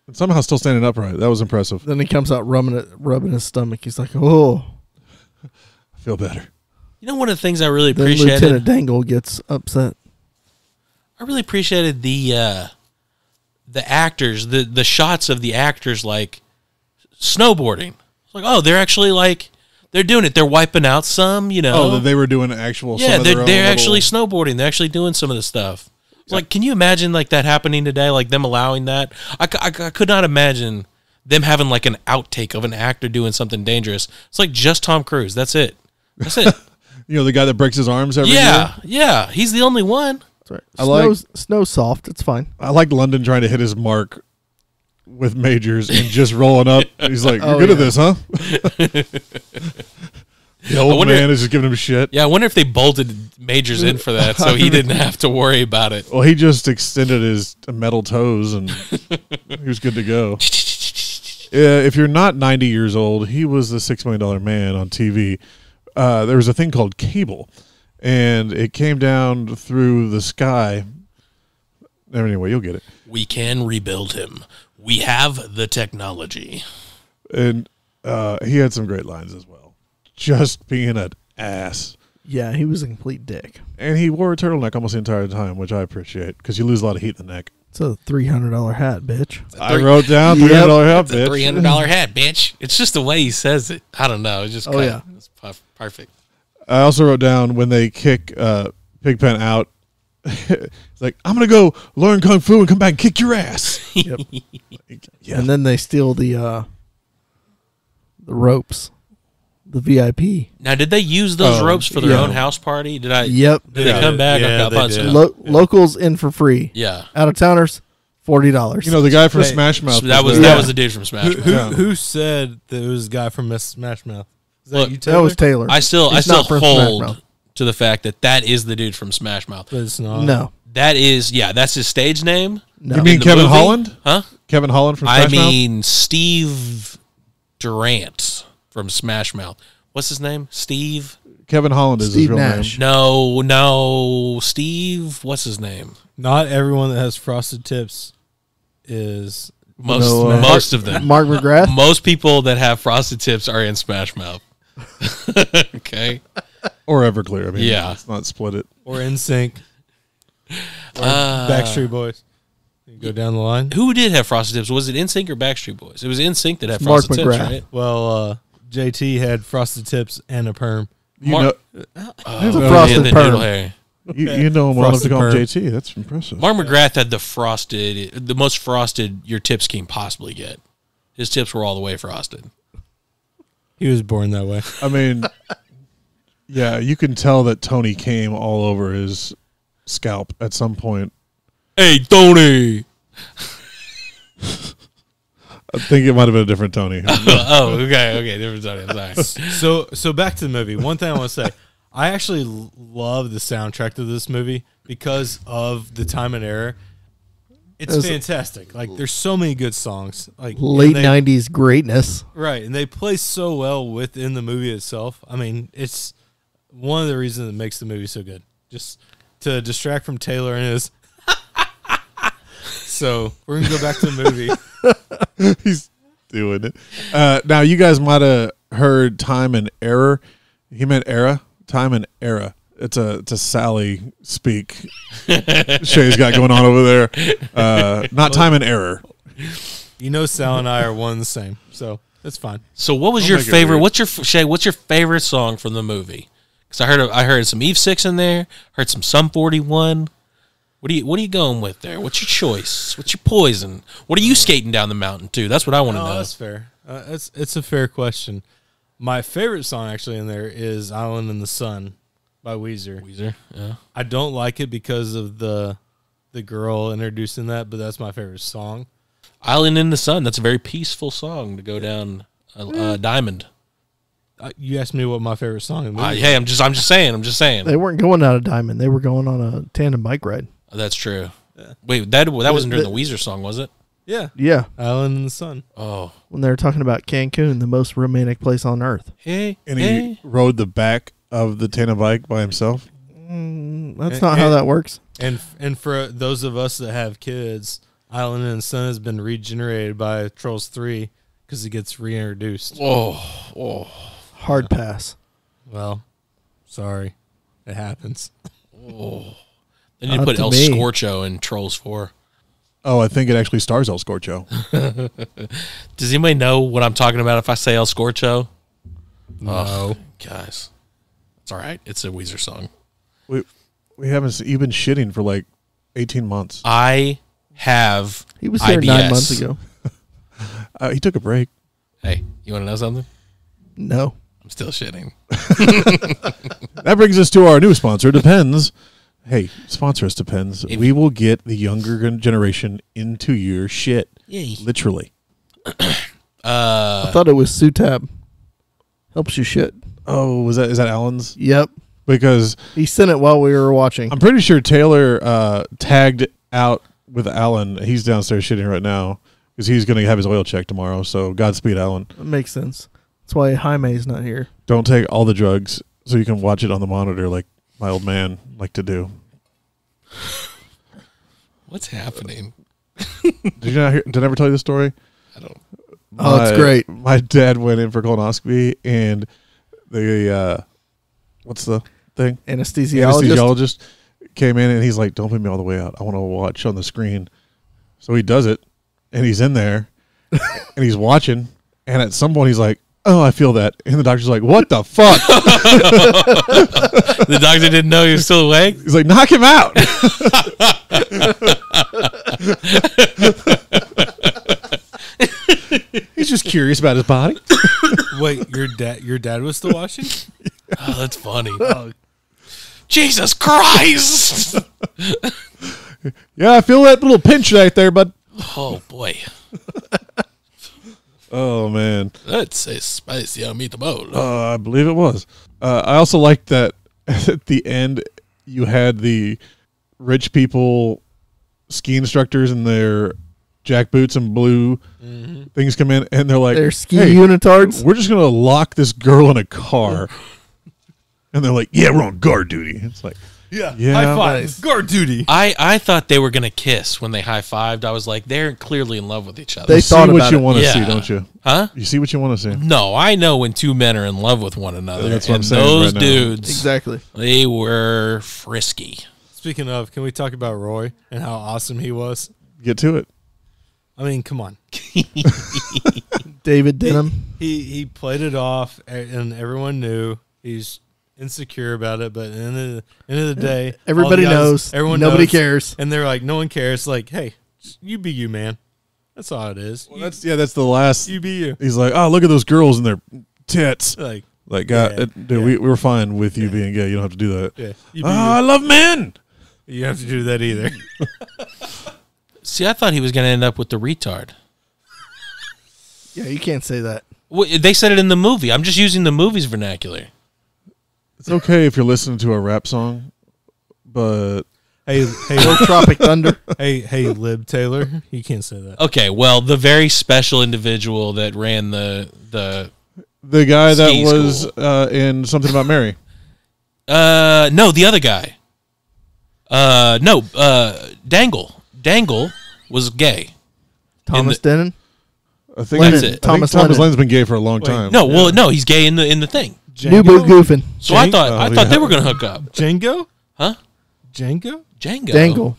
[SPEAKER 2] and somehow still standing upright. That was impressive.
[SPEAKER 5] Then he comes out rubbing his stomach. He's like, oh.
[SPEAKER 2] I feel better.
[SPEAKER 3] You know, one of the things I really
[SPEAKER 5] Then
[SPEAKER 3] appreciated.
[SPEAKER 5] Lieutenant Dangle gets upset.
[SPEAKER 3] I really appreciated the actors, the shots of the actors like snowboarding. It's like, oh, they're actually like they're doing it. They're wiping out some, you know.
[SPEAKER 2] Oh, they were doing actual.
[SPEAKER 3] yeah,
[SPEAKER 2] some of their
[SPEAKER 3] they're
[SPEAKER 2] own
[SPEAKER 3] they're
[SPEAKER 2] little-
[SPEAKER 3] actually snowboarding. They're actually doing some of the stuff. It's like, can you imagine like that happening today? Like them allowing that? I could not imagine them having like an outtake of an actor doing something dangerous. It's like just Tom Cruise. That's it. That's it.
[SPEAKER 2] You know, the guy that breaks his arms every year.
[SPEAKER 3] Yeah. He's the only one.
[SPEAKER 5] That's right.
[SPEAKER 2] I like-
[SPEAKER 5] Snow's soft. It's fine.
[SPEAKER 2] I like London trying to hit his mark with Majors and just rolling up. He's like, "You're
[SPEAKER 5] Oh,
[SPEAKER 2] good at
[SPEAKER 5] yeah.
[SPEAKER 2] this, huh?" The old
[SPEAKER 3] wonder-
[SPEAKER 2] man is just giving him shit.
[SPEAKER 3] Yeah, I wonder if they bolted Majors in for that, so he didn't have to worry about it.
[SPEAKER 2] Well, he just extended his metal toes and he was good to go. If you're not 90 years old, he was the $6 million man on TV. There was a thing called cable, and it came down through the sky. Anyway, you'll get it.
[SPEAKER 3] We can rebuild him. We have the technology.
[SPEAKER 2] And he had some great lines as well. Just being an ass.
[SPEAKER 5] Yeah, he was a complete dick.
[SPEAKER 2] And he wore a turtleneck almost the entire time, which I appreciate because you lose a lot of heat in the neck.
[SPEAKER 5] It's a $300 hat, bitch.
[SPEAKER 2] I wrote down
[SPEAKER 5] Yep.
[SPEAKER 2] $300 hat,
[SPEAKER 3] It's a
[SPEAKER 2] bitch.
[SPEAKER 3] $300 hat, bitch. It's just the way he says it. I don't know. It's just
[SPEAKER 5] yeah.
[SPEAKER 3] It's perfect.
[SPEAKER 2] I also wrote down when they kick Pigpen out, it's like, I'm going to go learn Kung Fu and come back and kick your ass.
[SPEAKER 5] Yep.
[SPEAKER 2] Yeah.
[SPEAKER 5] And then they steal the ropes, the VIP.
[SPEAKER 3] Now, did they use those
[SPEAKER 2] Oh,
[SPEAKER 3] ropes for their
[SPEAKER 5] yeah.
[SPEAKER 3] own house party? Did I?
[SPEAKER 5] Yep.
[SPEAKER 3] Did they come back?
[SPEAKER 4] Yeah,
[SPEAKER 3] Okay, I
[SPEAKER 4] they
[SPEAKER 3] thought
[SPEAKER 4] did.
[SPEAKER 3] so.
[SPEAKER 5] Locals in for free.
[SPEAKER 3] Yeah.
[SPEAKER 5] Out of towners, $40.
[SPEAKER 2] You know, the guy from
[SPEAKER 4] Hey,
[SPEAKER 2] Smash Mouth.
[SPEAKER 3] That was
[SPEAKER 2] there.
[SPEAKER 3] that was the dude from Smash Mouth.
[SPEAKER 2] Yeah.
[SPEAKER 4] Who said that it was a guy from Smash Mouth? Is that
[SPEAKER 3] Look,
[SPEAKER 4] you,
[SPEAKER 5] That was Taylor.
[SPEAKER 3] I still
[SPEAKER 5] He's not from Smash
[SPEAKER 3] hold
[SPEAKER 5] Mouth.
[SPEAKER 3] to the fact that is the dude from Smash Mouth.
[SPEAKER 4] But it's not.
[SPEAKER 5] No.
[SPEAKER 3] That is, that's his stage name.
[SPEAKER 5] No.
[SPEAKER 2] You mean
[SPEAKER 3] In the
[SPEAKER 2] Kevin
[SPEAKER 3] movie?
[SPEAKER 2] Holland?
[SPEAKER 3] Huh?
[SPEAKER 2] Kevin Holland from
[SPEAKER 3] I
[SPEAKER 2] Smash Mouth?
[SPEAKER 3] mean Steve Durant from Smash Mouth. What's his name? Steve?
[SPEAKER 2] Kevin Holland is
[SPEAKER 5] Steve
[SPEAKER 2] his real
[SPEAKER 5] Nash.
[SPEAKER 2] name.
[SPEAKER 3] No, Steve. What's his name?
[SPEAKER 4] Not everyone that has frosted tips is.
[SPEAKER 3] Most
[SPEAKER 2] No,
[SPEAKER 3] most of them.
[SPEAKER 5] Mark McGrath?
[SPEAKER 3] Most people that have frosted tips are in Smash Mouth. Okay.
[SPEAKER 2] Or Everclear. I mean,
[SPEAKER 3] Yeah.
[SPEAKER 2] let's not split it.
[SPEAKER 4] Or NSYNC. Or Backstreet Boys. You go down the line.
[SPEAKER 3] Who did have frosted tips? Was it NSYNC or Backstreet Boys? It was NSYNC that had
[SPEAKER 5] It's Mark
[SPEAKER 3] frosted tips,
[SPEAKER 5] McGrath.
[SPEAKER 3] right?
[SPEAKER 4] Well, JT had frosted tips and a perm.
[SPEAKER 2] You
[SPEAKER 3] Mark-
[SPEAKER 2] know,
[SPEAKER 5] There's a
[SPEAKER 3] Oh,
[SPEAKER 5] frosted
[SPEAKER 3] and the
[SPEAKER 5] perm.
[SPEAKER 3] noodle hair.
[SPEAKER 2] you know him well enough to
[SPEAKER 4] Frosted
[SPEAKER 2] call him
[SPEAKER 4] perm.
[SPEAKER 2] JT. That's impressive.
[SPEAKER 3] Mark McGrath had the most frosted your tips can possibly get. His tips were all the way frosted.
[SPEAKER 4] He was born that way.
[SPEAKER 2] I mean, yeah, you can tell that Tony came all over his scalp at some point.
[SPEAKER 3] Hey, Tony.
[SPEAKER 2] I think it might have been a different Tony.
[SPEAKER 3] Okay, different Tony. I'm sorry.
[SPEAKER 4] So back to the movie. One thing I want to say, I actually love the soundtrack to this movie because of the time and era. It's fantastic. Like, there's so many good songs. Like
[SPEAKER 5] Late 90s greatness.
[SPEAKER 4] Right, and they play so well within the movie itself. I mean, it's one of the reasons that makes the movie so good. Just to distract from Taylor and his. So we're gonna go back to the movie.
[SPEAKER 2] He's doing it. Now, you guys might have heard time and error. He meant era. Time and era. It's a Sally speak Shay's got going on over there. Not time and error.
[SPEAKER 4] You know, Sal and I are one and the same, so that's fine.
[SPEAKER 3] So, what was your favorite? Shay? What's your favorite song from the movie? Because I heard some Eve 6 in there. Heard some Sum 41. What are you going with there? What's your choice? What's your poison? What are you skating down the mountain to? That's what I want to know.
[SPEAKER 4] That's fair. It's a fair question. My favorite song actually in there is "Island in the Sun" by Weezer.
[SPEAKER 3] Yeah.
[SPEAKER 4] I don't like it because of the girl introducing that, but that's my favorite song.
[SPEAKER 3] Island in the Sun. That's a very peaceful song to go down Diamond.
[SPEAKER 4] You asked me what my favorite song in the movie.
[SPEAKER 3] Hey, I'm just saying.
[SPEAKER 5] They weren't going out of Diamond. They were going on a tandem bike ride.
[SPEAKER 3] Oh, that's true. Yeah. Wait, that wasn't during the Weezer song, was it?
[SPEAKER 4] Yeah.
[SPEAKER 5] Yeah.
[SPEAKER 4] Island in the Sun.
[SPEAKER 3] Oh.
[SPEAKER 5] When they were talking about Cancun, the most romantic place on earth.
[SPEAKER 3] Hey.
[SPEAKER 2] And he rode the back of the tandem bike by himself.
[SPEAKER 5] That's not how that works.
[SPEAKER 4] And for those of us that have kids, Island in the Sun has been regenerated by Trolls 3 because it gets reintroduced.
[SPEAKER 3] Oh.
[SPEAKER 5] Hard pass.
[SPEAKER 4] Well, sorry. It happens.
[SPEAKER 3] Oh. They need to
[SPEAKER 5] Not
[SPEAKER 3] put
[SPEAKER 5] to
[SPEAKER 3] El
[SPEAKER 5] me.
[SPEAKER 3] Scorcho in Trolls 4.
[SPEAKER 2] Oh, I think it actually stars El Scorcho.
[SPEAKER 3] Does anybody know what I'm talking about if I say El Scorcho?
[SPEAKER 4] No.
[SPEAKER 3] Guys. It's all right. It's a Weezer song.
[SPEAKER 2] We haven't even shitting for like 18 months.
[SPEAKER 3] I have
[SPEAKER 5] He was here
[SPEAKER 3] IBS.
[SPEAKER 5] 9 months ago.
[SPEAKER 2] He took a break.
[SPEAKER 3] Hey, you want to know something?
[SPEAKER 5] No.
[SPEAKER 3] I'm still shitting.
[SPEAKER 2] That brings us to our new sponsor, Depends. Hey, sponsor us, Depends. We will get the younger generation into your shit.
[SPEAKER 3] Yay.
[SPEAKER 2] Literally.
[SPEAKER 5] I thought it was Sutab. Helps you shit.
[SPEAKER 2] Oh, is that Alan's?
[SPEAKER 5] Yep.
[SPEAKER 2] Because
[SPEAKER 5] He sent it while we were watching.
[SPEAKER 2] I'm pretty sure Taylor tagged out with Alan. He's downstairs shitting right now because he's going to have his oil check tomorrow. So Godspeed, Alan.
[SPEAKER 5] That makes sense. That's why Jaime's not here.
[SPEAKER 2] Don't take all the drugs so you can watch it on the monitor like my old man liked to do.
[SPEAKER 3] What's happening?
[SPEAKER 2] Did you not hear? Did I ever tell you the story?
[SPEAKER 3] I don't.
[SPEAKER 5] Oh, it's great.
[SPEAKER 2] My dad went in for colonoscopy, and the what's the thing? Anesthesiologist came in, and he's like, "Don't put me all the way out. I want to watch on the screen." So he does it, and he's in there, and he's watching, and at some point he's like, "Oh, I feel that," and the doctor's like, "What the fuck?"
[SPEAKER 3] The doctor didn't know he was still awake?
[SPEAKER 2] He's like, "Knock him out." He's just curious about his body.
[SPEAKER 4] Wait, your dad was still watching?
[SPEAKER 3] Oh, that's funny. Jesus Christ!
[SPEAKER 2] Yeah, I feel that little pinch right there, bud.
[SPEAKER 3] Oh, boy.
[SPEAKER 2] Oh, man.
[SPEAKER 3] That's a spicy meatball.
[SPEAKER 2] I believe it was. I also liked that at the end you had the rich people ski instructors in their jack boots and blue things come in, and they're like,
[SPEAKER 5] They're ski
[SPEAKER 2] "Hey,
[SPEAKER 5] unitards.
[SPEAKER 2] we're just going to lock this girl in a car." And they're like, "Yeah, we're on guard duty." It's like, yeah.
[SPEAKER 4] High five. Guard duty.
[SPEAKER 3] I thought they were going to kiss when they high-fived. I was like, they're clearly in love with each other.
[SPEAKER 5] They
[SPEAKER 2] You see
[SPEAKER 5] thought
[SPEAKER 2] what
[SPEAKER 5] about
[SPEAKER 2] you
[SPEAKER 5] it.
[SPEAKER 2] want to
[SPEAKER 3] Yeah.
[SPEAKER 2] see, don't you?
[SPEAKER 3] Huh?
[SPEAKER 2] You see what you want to see.
[SPEAKER 3] No, I know when two men are in love with one another.
[SPEAKER 2] That's what I'm
[SPEAKER 3] and
[SPEAKER 2] saying
[SPEAKER 3] those
[SPEAKER 2] right now.
[SPEAKER 3] dudes,
[SPEAKER 5] Exactly.
[SPEAKER 3] they were frisky.
[SPEAKER 4] Speaking of, can we talk about Roy and how awesome he was?
[SPEAKER 2] Get to it.
[SPEAKER 4] I mean, come on.
[SPEAKER 5] David Denham.
[SPEAKER 4] He played it off, and everyone knew he's insecure about it. But at the end of the day,
[SPEAKER 5] Everybody
[SPEAKER 4] all the guys-
[SPEAKER 5] knows.
[SPEAKER 4] Everyone
[SPEAKER 5] Nobody
[SPEAKER 4] knows,
[SPEAKER 5] cares.
[SPEAKER 4] and they're like, no one cares. Like, hey, you be you, man. That's all it is.
[SPEAKER 2] Well, that's the last.
[SPEAKER 4] You be you.
[SPEAKER 2] He's like, "Oh, look at those girls and their tits."
[SPEAKER 4] Like,
[SPEAKER 2] Like,
[SPEAKER 4] Yeah.
[SPEAKER 2] dude,
[SPEAKER 4] Yeah.
[SPEAKER 2] we were fine with you being gay. You don't have to do that.
[SPEAKER 4] yeah, you be
[SPEAKER 2] I love men.
[SPEAKER 4] you. You have to do that either.
[SPEAKER 3] See, I thought he was going to end up with the retard.
[SPEAKER 5] Yeah, you can't say that.
[SPEAKER 3] Well, they said it in the movie. I'm just using the movie's vernacular.
[SPEAKER 2] It's okay if you're listening to a rap song, but
[SPEAKER 4] Hey,
[SPEAKER 5] Tropic Thunder.
[SPEAKER 4] hey, Lib Taylor, you can't say that.
[SPEAKER 3] Okay, well, the very special individual that ran the
[SPEAKER 2] the guy that
[SPEAKER 3] Ski
[SPEAKER 2] was
[SPEAKER 3] school.
[SPEAKER 2] in Something About Mary.
[SPEAKER 3] no, the other guy. Dangle was gay.
[SPEAKER 5] Thomas Denon.
[SPEAKER 2] I think
[SPEAKER 5] Lennon.
[SPEAKER 3] That's it.
[SPEAKER 2] Thomas
[SPEAKER 5] Lennon.
[SPEAKER 2] Lennon's been gay for a long time.
[SPEAKER 3] No, he's gay in the thing.
[SPEAKER 5] New Boot Goofing.
[SPEAKER 3] So I thought
[SPEAKER 2] yeah.
[SPEAKER 3] they were gonna hook up.
[SPEAKER 4] Django?
[SPEAKER 3] Huh?
[SPEAKER 4] Django?
[SPEAKER 3] Django.
[SPEAKER 5] Dangle.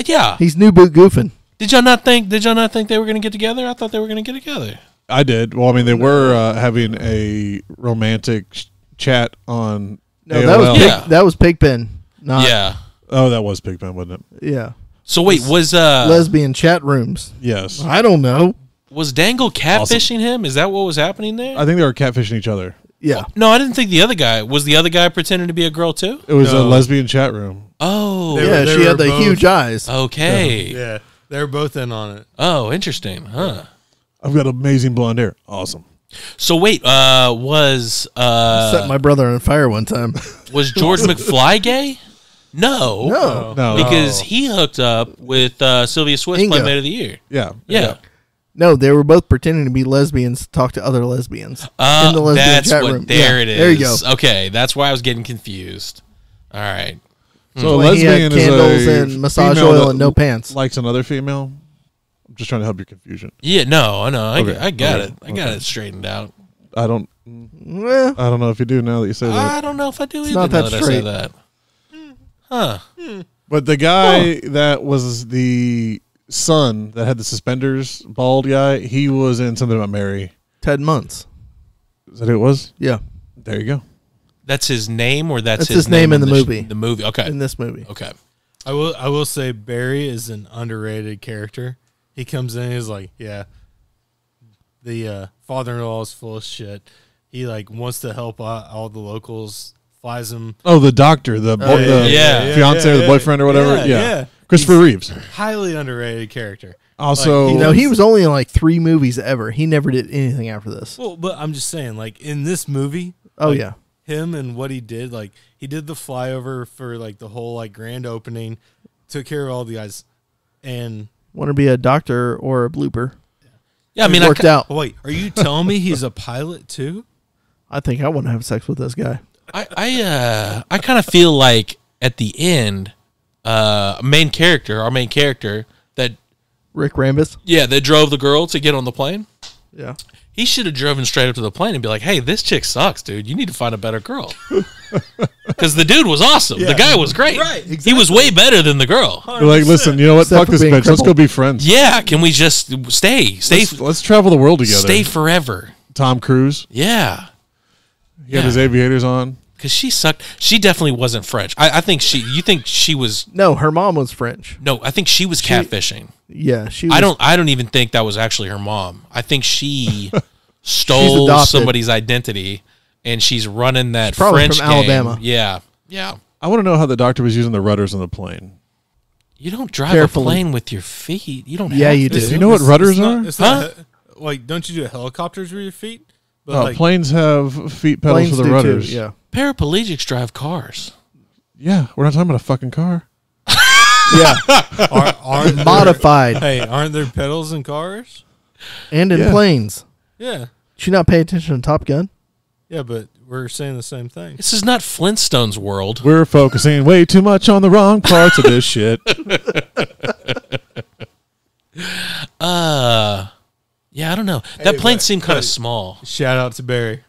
[SPEAKER 3] Yeah.
[SPEAKER 5] He's New Boot Goofing.
[SPEAKER 3] Did y'all not think they were gonna get together? I thought they were gonna get together.
[SPEAKER 2] I did. Well, I mean, they were having a romantic chat on.
[SPEAKER 5] No,
[SPEAKER 2] AOL.
[SPEAKER 3] Yeah.
[SPEAKER 5] that was Pigpen. Not,
[SPEAKER 3] Yeah.
[SPEAKER 2] Oh, that was Pigpen, wasn't it?
[SPEAKER 5] Yeah.
[SPEAKER 3] So wait, was
[SPEAKER 5] Lesbian chat rooms.
[SPEAKER 2] Yes.
[SPEAKER 5] I don't know.
[SPEAKER 3] was Dangle catfishing him? Is that what was happening there?
[SPEAKER 2] I think they were catfishing each other.
[SPEAKER 5] Yeah.
[SPEAKER 3] No, I didn't think the other guy was the other guy pretending to be a girl too.
[SPEAKER 2] It was a
[SPEAKER 4] No.
[SPEAKER 2] lesbian chat room.
[SPEAKER 3] Oh,
[SPEAKER 4] They
[SPEAKER 5] Yeah,
[SPEAKER 4] they
[SPEAKER 5] she
[SPEAKER 4] were
[SPEAKER 5] had the
[SPEAKER 4] both-
[SPEAKER 5] huge eyes.
[SPEAKER 3] okay.
[SPEAKER 4] Yeah, they're both in on it.
[SPEAKER 3] Oh, interesting, huh?
[SPEAKER 2] I've got amazing blonde hair. Awesome.
[SPEAKER 3] So wait, was
[SPEAKER 5] Set my brother on fire one time.
[SPEAKER 3] George McFly gay? No,
[SPEAKER 5] No.
[SPEAKER 2] No.
[SPEAKER 3] because he hooked up with Sylvia Swiss,
[SPEAKER 5] Inga.
[SPEAKER 3] Playmate of the Year.
[SPEAKER 2] Yeah.
[SPEAKER 3] Yeah.
[SPEAKER 5] No, they were both pretending to be lesbians to talk to other lesbians. in the lesbian
[SPEAKER 3] That's
[SPEAKER 5] chat
[SPEAKER 3] what.
[SPEAKER 5] room.
[SPEAKER 3] There
[SPEAKER 5] Yeah,
[SPEAKER 3] it is.
[SPEAKER 5] There you go.
[SPEAKER 3] Okay, that's why I was getting confused. All right.
[SPEAKER 2] So a
[SPEAKER 5] When he had
[SPEAKER 2] lesbian is
[SPEAKER 5] candles
[SPEAKER 2] a
[SPEAKER 5] and massage
[SPEAKER 2] female
[SPEAKER 5] oil
[SPEAKER 2] that
[SPEAKER 5] and no pants.
[SPEAKER 2] likes another female. I'm just trying to help your confusion.
[SPEAKER 3] Yeah. No. I know.
[SPEAKER 2] Okay,
[SPEAKER 3] I got
[SPEAKER 2] okay,
[SPEAKER 3] it. I got it straightened out.
[SPEAKER 2] I don't
[SPEAKER 5] Well,
[SPEAKER 2] know if you do now that you say that.
[SPEAKER 3] I don't know if I do either.
[SPEAKER 5] not
[SPEAKER 3] Now
[SPEAKER 5] that
[SPEAKER 3] that I say
[SPEAKER 5] straight.
[SPEAKER 3] that. Huh.
[SPEAKER 2] But the guy that was the son that had the suspenders, bald guy, he was in Something About Mary.
[SPEAKER 5] Ted Muntz.
[SPEAKER 2] Is that who it was?
[SPEAKER 5] Yeah,
[SPEAKER 2] There you go.
[SPEAKER 3] That's his name, or that's
[SPEAKER 5] his name in the movie.
[SPEAKER 3] The movie. Okay.
[SPEAKER 5] in this movie.
[SPEAKER 3] Okay.
[SPEAKER 4] I will say Barry is an underrated character. He comes in, he's like, yeah, the father-in-law is full of shit. He like wants to help out all the locals. Flies them
[SPEAKER 2] Oh, the doctor, the
[SPEAKER 3] yeah,
[SPEAKER 2] fiance or the boyfriend or whatever. Yeah. Christopher Reeves.
[SPEAKER 4] Highly underrated character.
[SPEAKER 2] Also,
[SPEAKER 5] You know, he was only in like 3 movies ever. He never did anything after this.
[SPEAKER 4] Well, but I'm just saying, like in this movie,
[SPEAKER 5] Oh
[SPEAKER 4] like,
[SPEAKER 5] yeah,
[SPEAKER 4] him and what he did, like he did the flyover for like the whole like grand opening, took care of all the guys, and
[SPEAKER 5] want to be a doctor or a blooper?
[SPEAKER 3] Yeah. I mean,
[SPEAKER 5] It worked out.
[SPEAKER 4] oh, wait, are you telling me he's a pilot too?
[SPEAKER 5] I think I want to have sex with this guy.
[SPEAKER 3] I kind of feel like at the end, our main character, that
[SPEAKER 5] Rick Rambis.
[SPEAKER 3] that drove the girl to get on the plane.
[SPEAKER 5] Yeah.
[SPEAKER 3] He should have driven straight up to the plane and be like, "Hey, this chick sucks, dude. You need to find a better girl." Because the dude was awesome. The guy was great.
[SPEAKER 4] Right,
[SPEAKER 3] He was way better than the girl.
[SPEAKER 2] you're like, listen, you know what?
[SPEAKER 5] Except
[SPEAKER 2] Fuck
[SPEAKER 5] for
[SPEAKER 2] this
[SPEAKER 5] being
[SPEAKER 2] bitch. Let's go
[SPEAKER 5] crippled.
[SPEAKER 2] be friends.
[SPEAKER 3] Yeah, can we just stay
[SPEAKER 2] Let's travel the world together.
[SPEAKER 3] stay forever?
[SPEAKER 2] Tom Cruise.
[SPEAKER 3] Yeah,
[SPEAKER 2] He had his aviators on.
[SPEAKER 3] because she sucked. She definitely wasn't French. I think she. You think she was?
[SPEAKER 5] No, her mom was French.
[SPEAKER 3] No, I think she was catfishing.
[SPEAKER 5] Yeah, she. Was,
[SPEAKER 3] I don't even think that was actually her mom. I think she stole
[SPEAKER 5] adopted.
[SPEAKER 3] somebody's identity and she's running that
[SPEAKER 5] probably
[SPEAKER 3] French
[SPEAKER 5] from
[SPEAKER 3] game.
[SPEAKER 5] Alabama.
[SPEAKER 3] Yeah. Yeah.
[SPEAKER 2] I want to know how the doctor was using the rudders on the plane.
[SPEAKER 3] You don't drive
[SPEAKER 5] Carefully.
[SPEAKER 3] a plane with your feet. You don't
[SPEAKER 5] Yeah,
[SPEAKER 3] have
[SPEAKER 5] you
[SPEAKER 3] to.
[SPEAKER 5] do.
[SPEAKER 2] You know what rudders are?
[SPEAKER 4] It's not, like, don't you do helicopters with your feet? But
[SPEAKER 2] Oh,
[SPEAKER 4] like,
[SPEAKER 2] planes have feet pedals
[SPEAKER 5] planes
[SPEAKER 2] for the
[SPEAKER 5] do
[SPEAKER 2] rudders.
[SPEAKER 5] too. Yeah.
[SPEAKER 3] Paraplegics drive cars.
[SPEAKER 2] Yeah, we're not talking about a fucking car.
[SPEAKER 5] Yeah.
[SPEAKER 4] aren't there,
[SPEAKER 5] Modified
[SPEAKER 4] hey, aren't there pedals in cars?
[SPEAKER 5] and in
[SPEAKER 2] Yeah.
[SPEAKER 5] planes.
[SPEAKER 4] Yeah,
[SPEAKER 5] Did you not pay attention to Top Gun?
[SPEAKER 4] yeah, but we're saying the same thing.
[SPEAKER 3] This is not Flintstones world.
[SPEAKER 2] We're focusing way too much on the wrong parts of this shit.
[SPEAKER 3] Yeah, I don't know. That plane
[SPEAKER 4] but-
[SPEAKER 3] seemed kind of
[SPEAKER 4] but-
[SPEAKER 3] small.
[SPEAKER 4] Shout out to Barry.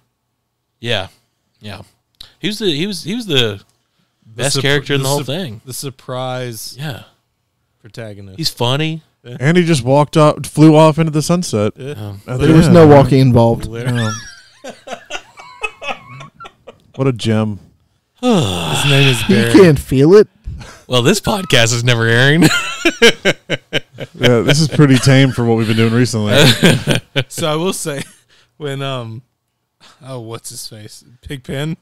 [SPEAKER 3] Yeah. Yeah. He was the best character in the whole thing.
[SPEAKER 4] The surprise
[SPEAKER 3] Yeah.
[SPEAKER 4] protagonist.
[SPEAKER 3] He's funny.
[SPEAKER 2] And he just flew off into the sunset.
[SPEAKER 4] Yeah.
[SPEAKER 2] At the
[SPEAKER 5] There was
[SPEAKER 2] end.
[SPEAKER 5] no walking involved.
[SPEAKER 4] Literally.
[SPEAKER 2] What a gem.
[SPEAKER 4] His name is
[SPEAKER 5] You
[SPEAKER 4] Barry.
[SPEAKER 5] can't feel it.
[SPEAKER 3] Well, this podcast is never airing.
[SPEAKER 2] Yeah, this is pretty tame for what we've been doing recently.
[SPEAKER 4] So I will say, when what's his face? Pigpen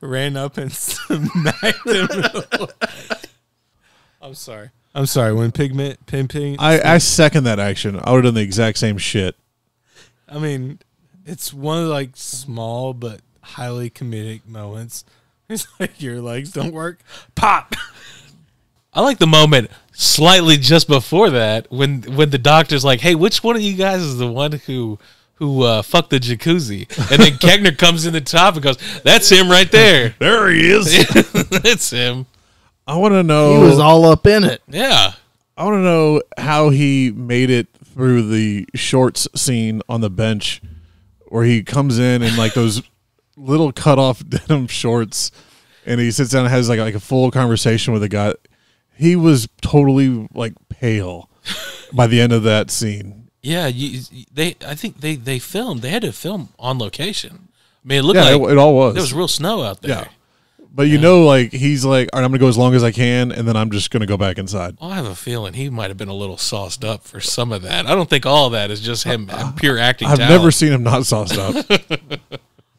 [SPEAKER 4] ran up and smacked him. I'm sorry. I'm sorry. When Ping.
[SPEAKER 2] I second that action. I would have done the exact same shit.
[SPEAKER 4] I mean, it's one of like small but highly comedic moments. It's like your legs don't work. Pop.
[SPEAKER 3] I like the moment slightly just before that when the doctor's like, "Hey, which one of you guys is the one who fucked the jacuzzi?" And then Keckner comes in the top and goes, "That's him right there.
[SPEAKER 2] There he is.
[SPEAKER 3] It's him."
[SPEAKER 2] I want to know.
[SPEAKER 5] He was all up in it.
[SPEAKER 3] Yeah.
[SPEAKER 2] I want to know how he made it through the shorts scene on the bench, where he comes in like those little cut off denim shorts, and he sits down and has like a full conversation with a guy. He was totally like pale by the end of that scene.
[SPEAKER 3] Yeah, I think they filmed. They had to film on location. I mean, it looked
[SPEAKER 2] Yeah,
[SPEAKER 3] like
[SPEAKER 2] it all was.
[SPEAKER 3] there was real snow out there.
[SPEAKER 2] Yeah. But you know, like he's like, all right, I'm gonna go as long as I can, and then I'm just gonna go back inside.
[SPEAKER 3] Well, I have a feeling he might have been a little sauced up for some of that. I don't think all of that is just him pure acting
[SPEAKER 2] I've
[SPEAKER 3] talent.
[SPEAKER 2] never seen him not sauced up.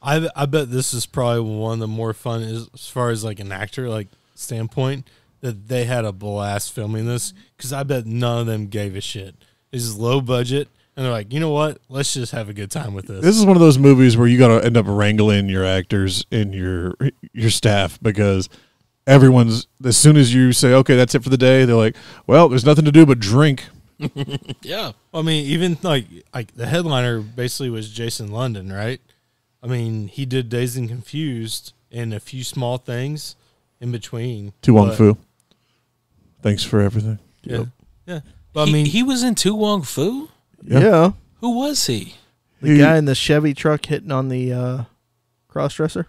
[SPEAKER 4] I bet this is probably one of the more fun as far as like an actor like standpoint, that they had a blast filming this, because I bet none of them gave a shit. This is low budget, and they're like, you know what? Let's just have a good time with this.
[SPEAKER 2] This is one of those movies where you got to end up wrangling your actors and your staff, because everyone's, as soon as you say, okay, that's it for the day, they're like, well, there's nothing to do but drink.
[SPEAKER 3] Yeah.
[SPEAKER 4] I mean, even like the headliner basically was Jason London, right? I mean, he did Dazed and Confused and a few small things in between.
[SPEAKER 2] Tu Wong
[SPEAKER 4] but-
[SPEAKER 2] Fu. Thanks for everything.
[SPEAKER 4] Yeah,
[SPEAKER 2] Yep.
[SPEAKER 4] yeah. But I mean,
[SPEAKER 3] he was in Tu Wong Fu?
[SPEAKER 2] Yeah.
[SPEAKER 3] Who was he?
[SPEAKER 5] The guy in the Chevy truck hitting on the cross-dresser?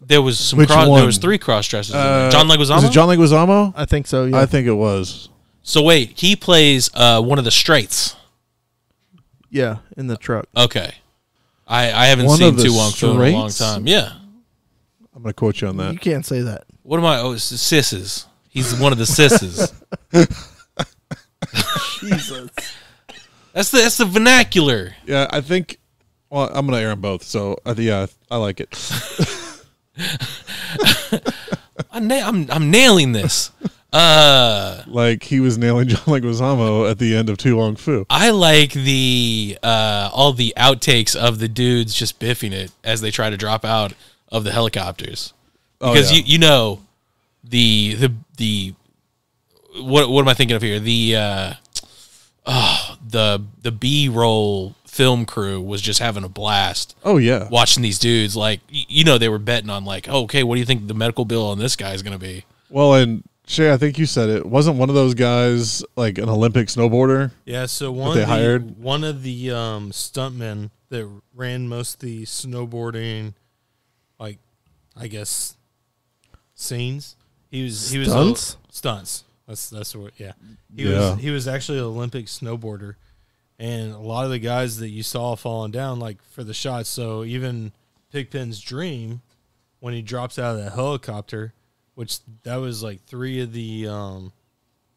[SPEAKER 3] There was some
[SPEAKER 2] Which
[SPEAKER 3] there
[SPEAKER 2] one?
[SPEAKER 3] was 3 cross-dressers in there. John Leguizamo?
[SPEAKER 2] Was it John Leguizamo?
[SPEAKER 5] I think so, yeah.
[SPEAKER 2] I think it was.
[SPEAKER 3] So wait, he plays one of the straights.
[SPEAKER 5] Yeah, in the truck.
[SPEAKER 3] Okay. I haven't
[SPEAKER 2] One
[SPEAKER 3] seen
[SPEAKER 2] of the
[SPEAKER 3] Tu Wong Fu in a long
[SPEAKER 2] straights?
[SPEAKER 3] time. Yeah.
[SPEAKER 2] I'm going to quote you on that.
[SPEAKER 5] You can't say that.
[SPEAKER 3] What am I? Oh, it's the sisses. He's one of the sisses.
[SPEAKER 5] Jesus.
[SPEAKER 3] That's the vernacular.
[SPEAKER 2] Yeah, I think. Well, I'm going to air them both, so yeah, I like it.
[SPEAKER 3] I'm nailing this.
[SPEAKER 2] Like he was nailing John Leguizamo at the end of Tu Wong Fu.
[SPEAKER 3] I like the all the outtakes of the dudes just biffing it as they try to drop out of the helicopters, because
[SPEAKER 2] yeah.
[SPEAKER 3] you know the what am I thinking of here? The B-roll film crew was just having a blast.
[SPEAKER 2] Oh yeah,
[SPEAKER 3] Watching these dudes, like, you know, they were betting on like, oh, okay, what do you think the medical bill on this guy is going to be?
[SPEAKER 2] Well, and Shay, I think you said it. Wasn't one of those guys like an Olympic snowboarder?
[SPEAKER 4] yeah. So
[SPEAKER 2] one
[SPEAKER 4] of the stuntmen that ran most of the snowboarding, like, I guess, scenes. He was
[SPEAKER 5] Stunts?
[SPEAKER 4] Stunts. That's what. Yeah.
[SPEAKER 2] Yeah.
[SPEAKER 4] He was actually an Olympic snowboarder, and a lot of the guys that you saw falling down, like for the shots. So even Pigpen's dream, when he drops out of that helicopter, which that was like 3 of the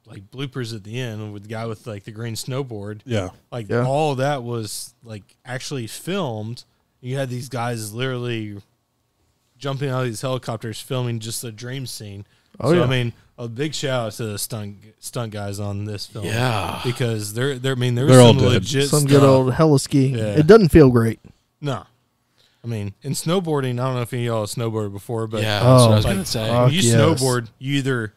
[SPEAKER 4] like bloopers at the end with the guy with like the green snowboard.
[SPEAKER 2] Yeah,
[SPEAKER 4] Like
[SPEAKER 5] Yeah.
[SPEAKER 4] all of that was like actually filmed. You had these guys literally jumping out of these helicopters filming just a dream scene.
[SPEAKER 5] Oh,
[SPEAKER 4] so
[SPEAKER 5] yeah.
[SPEAKER 4] I mean, a big shout out to the stunt guys on this film.
[SPEAKER 3] Yeah.
[SPEAKER 4] Because there was
[SPEAKER 2] They're all
[SPEAKER 4] some
[SPEAKER 2] dead.
[SPEAKER 4] legit
[SPEAKER 5] Some
[SPEAKER 4] stuff.
[SPEAKER 5] good old hella skiing.
[SPEAKER 4] Yeah.
[SPEAKER 5] It doesn't feel great.
[SPEAKER 4] No. I mean, in snowboarding, I don't know if any of y'all have snowboarded before, but
[SPEAKER 3] Yeah, that's what I was
[SPEAKER 5] Oh,
[SPEAKER 3] going to say.
[SPEAKER 5] fuck.
[SPEAKER 4] when you
[SPEAKER 5] yes.
[SPEAKER 4] snowboard, you either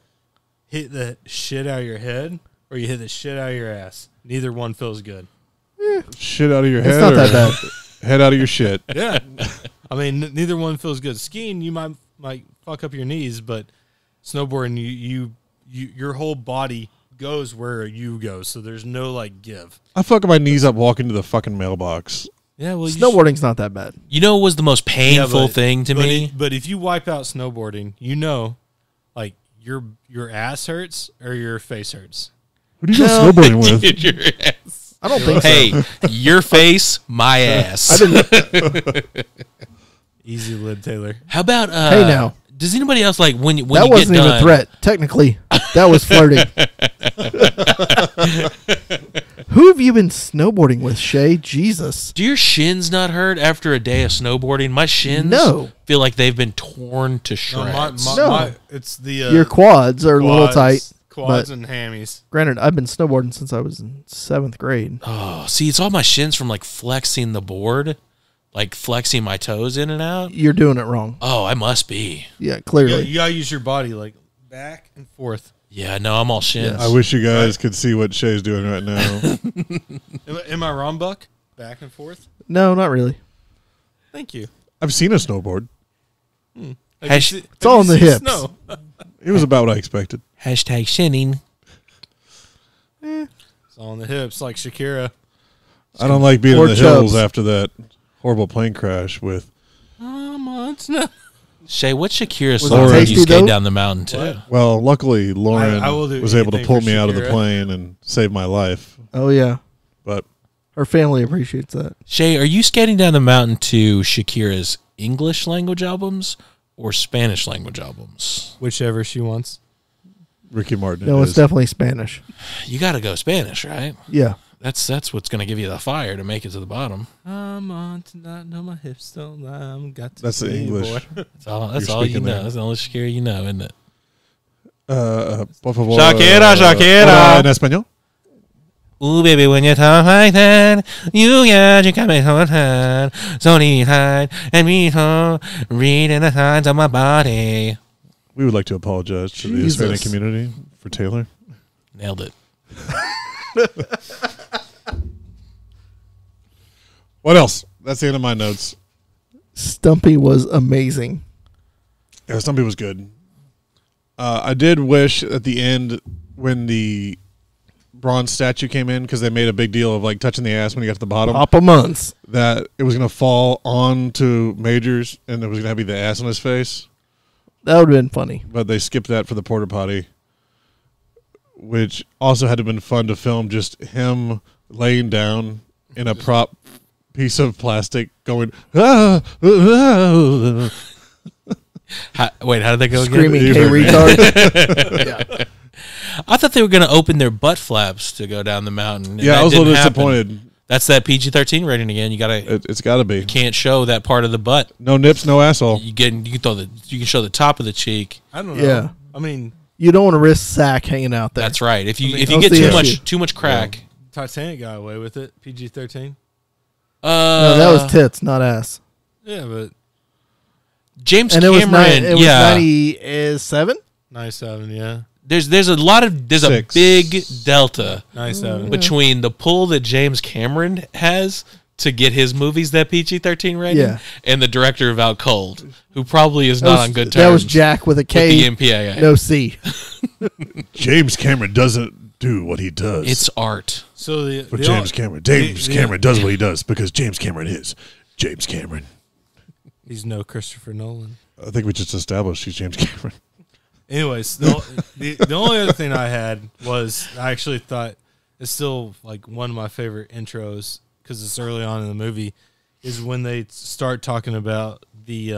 [SPEAKER 4] hit the shit out of your head or you hit the shit out of your ass. Neither one feels good.
[SPEAKER 2] shit out of your
[SPEAKER 5] It's
[SPEAKER 2] head.
[SPEAKER 5] not
[SPEAKER 2] or
[SPEAKER 5] that bad.
[SPEAKER 2] Head out of your shit.
[SPEAKER 4] Yeah. I mean, neither one feels good. Skiing, you might fuck up your knees, but snowboarding, your whole body goes where you go, so there's no like give.
[SPEAKER 2] I fucking my knees up walking to the fucking mailbox.
[SPEAKER 4] Yeah, well,
[SPEAKER 5] Snowboarding's not that bad.
[SPEAKER 3] You know what was the most painful thing to me?
[SPEAKER 4] But if you wipe out snowboarding, you know, like your ass hurts or your face hurts.
[SPEAKER 2] Who do you go snowboarding with?
[SPEAKER 3] Dude, your ass.
[SPEAKER 5] I don't think so.
[SPEAKER 3] Hey, your face, my ass.
[SPEAKER 5] I didn't.
[SPEAKER 4] Easy lid, Taylor.
[SPEAKER 3] How about
[SPEAKER 5] Hey, now.
[SPEAKER 3] Does anybody else like when
[SPEAKER 5] That
[SPEAKER 3] you get
[SPEAKER 5] wasn't even
[SPEAKER 3] done?
[SPEAKER 5] a threat. Technically, that was flirting. Who have you been snowboarding with, Shay? Jesus.
[SPEAKER 3] Do your shins not hurt after a day of snowboarding? My shins
[SPEAKER 5] No.
[SPEAKER 3] feel like they've been torn to
[SPEAKER 4] No,
[SPEAKER 3] shreds.
[SPEAKER 5] No.
[SPEAKER 4] it's the
[SPEAKER 5] Your quads are a little tight.
[SPEAKER 4] Quads and hammies.
[SPEAKER 5] Granted, I've been snowboarding since I was in 7th grade.
[SPEAKER 3] Oh, see, it's all my shins from like flexing the board, like flexing my toes in and out.
[SPEAKER 5] You're doing it wrong.
[SPEAKER 3] Oh, I must be.
[SPEAKER 5] Yeah, clearly.
[SPEAKER 4] You gotta use your body like back and forth.
[SPEAKER 3] Yeah, no, I'm all shins.
[SPEAKER 2] I wish you guys could see what Shay's doing right now.
[SPEAKER 4] Am I wrong, Buck? Back and forth?
[SPEAKER 5] No, not really.
[SPEAKER 4] Thank you.
[SPEAKER 2] I've seen a snowboard.
[SPEAKER 5] It's all in the hips.
[SPEAKER 4] Snow?
[SPEAKER 2] It was about what I expected.
[SPEAKER 3] Hashtag shinning.
[SPEAKER 4] It's all in the hips, like Shakira.
[SPEAKER 2] I don't like being
[SPEAKER 5] Or
[SPEAKER 2] in the hills
[SPEAKER 5] chubs.
[SPEAKER 2] after that horrible plane crash with.
[SPEAKER 3] Shay, what Shakira
[SPEAKER 5] it
[SPEAKER 3] song did
[SPEAKER 5] tasty,
[SPEAKER 3] you skate
[SPEAKER 5] though?
[SPEAKER 3] down the mountain to?
[SPEAKER 2] Well, luckily Lauren
[SPEAKER 4] I will do
[SPEAKER 2] was able to
[SPEAKER 4] anything
[SPEAKER 2] pull
[SPEAKER 4] for
[SPEAKER 2] me out of the
[SPEAKER 4] Shakira.
[SPEAKER 2] plane and save my life.
[SPEAKER 5] Oh, yeah.
[SPEAKER 2] But
[SPEAKER 5] Her family appreciates that.
[SPEAKER 3] Shay, are you skating down the mountain to Shakira's English language albums or Spanish language albums?
[SPEAKER 4] Whichever she wants.
[SPEAKER 2] Ricky Martin.
[SPEAKER 5] No,
[SPEAKER 2] it
[SPEAKER 5] it's
[SPEAKER 2] is.
[SPEAKER 5] definitely Spanish.
[SPEAKER 3] You got to go Spanish, right?
[SPEAKER 5] Yeah.
[SPEAKER 3] That's what's going to give you the fire to make it to the bottom.
[SPEAKER 4] I'm on tonight, no, my hips don't lie. I'm got to
[SPEAKER 2] That's the
[SPEAKER 4] see,
[SPEAKER 2] English.
[SPEAKER 4] boy.
[SPEAKER 3] That's all you
[SPEAKER 2] speaking
[SPEAKER 3] know.
[SPEAKER 2] there.
[SPEAKER 3] That's the only Shakira you know, isn't it?
[SPEAKER 2] Por favor.
[SPEAKER 3] Shakira, Shakira.
[SPEAKER 2] Hola, en español.
[SPEAKER 3] Ooh, baby, when you talk like that, you got me so tired, so tired, and me home, reading the signs of my body.
[SPEAKER 2] We would like to apologize to the
[SPEAKER 5] Jesus.
[SPEAKER 2] Hispanic community for Taylor.
[SPEAKER 3] Nailed it.
[SPEAKER 2] What else? That's the end of my notes.
[SPEAKER 5] Stumpy was amazing.
[SPEAKER 2] Yeah, Stumpy was good. I did wish at the end when the bronze statue came in, because they made a big deal of like touching the ass when he got to the bottom,
[SPEAKER 5] Papa Months.
[SPEAKER 2] that it was going to fall onto Majors and it was going to be the ass on his face.
[SPEAKER 5] That would have been funny.
[SPEAKER 2] But they skipped that for the porta potty, which also had to have been fun to film, just him laying down in a prop piece of plastic going,
[SPEAKER 3] Wait, how did they go
[SPEAKER 5] Screaming,
[SPEAKER 3] again?
[SPEAKER 5] hey, retard.
[SPEAKER 3] I thought they were going to open their butt flaps to go down the mountain. and
[SPEAKER 2] Yeah,
[SPEAKER 3] that
[SPEAKER 2] I was a
[SPEAKER 3] didn't
[SPEAKER 2] little
[SPEAKER 3] happen.
[SPEAKER 2] disappointed.
[SPEAKER 3] That's that PG-13 rating again. You gotta
[SPEAKER 2] It's got to be.
[SPEAKER 3] can't show that part of the butt.
[SPEAKER 2] No nips, no asshole.
[SPEAKER 3] You can show the top of the cheek.
[SPEAKER 4] I don't know.
[SPEAKER 5] Yeah.
[SPEAKER 4] I mean,
[SPEAKER 5] You don't want to risk sack hanging out there.
[SPEAKER 3] That's right. If you
[SPEAKER 4] mean,
[SPEAKER 3] if you
[SPEAKER 5] that's
[SPEAKER 3] get
[SPEAKER 5] the issue.
[SPEAKER 3] too much crack,
[SPEAKER 4] Titanic got away with it. PG-13.
[SPEAKER 5] No, that was tits, not ass.
[SPEAKER 4] Yeah, but
[SPEAKER 3] James
[SPEAKER 5] And it was,
[SPEAKER 3] Cameron.
[SPEAKER 5] it was
[SPEAKER 3] yeah,
[SPEAKER 5] 97?
[SPEAKER 4] 97, yeah.
[SPEAKER 3] there's a
[SPEAKER 2] Six.
[SPEAKER 3] big delta
[SPEAKER 4] 97.
[SPEAKER 3] between the pull that James Cameron has to get his movies that PG-13 rating,
[SPEAKER 5] Yeah.
[SPEAKER 3] and the director of Out Cold, who probably is not on good terms.
[SPEAKER 5] That was Jack with a
[SPEAKER 3] with
[SPEAKER 5] K,
[SPEAKER 3] the MPAA.
[SPEAKER 5] no C.
[SPEAKER 2] James Cameron doesn't do what he does.
[SPEAKER 3] It's art.
[SPEAKER 4] So the
[SPEAKER 2] for
[SPEAKER 4] the
[SPEAKER 2] James
[SPEAKER 4] o-
[SPEAKER 2] Cameron. James
[SPEAKER 4] the-
[SPEAKER 2] Cameron does what he does because James Cameron is James Cameron.
[SPEAKER 4] He's no Christopher Nolan.
[SPEAKER 2] I think we just established he's James Cameron.
[SPEAKER 4] Anyways, the only other thing I had was I actually thought it's still like one of my favorite intros because it's early on in the movie is when they start talking about the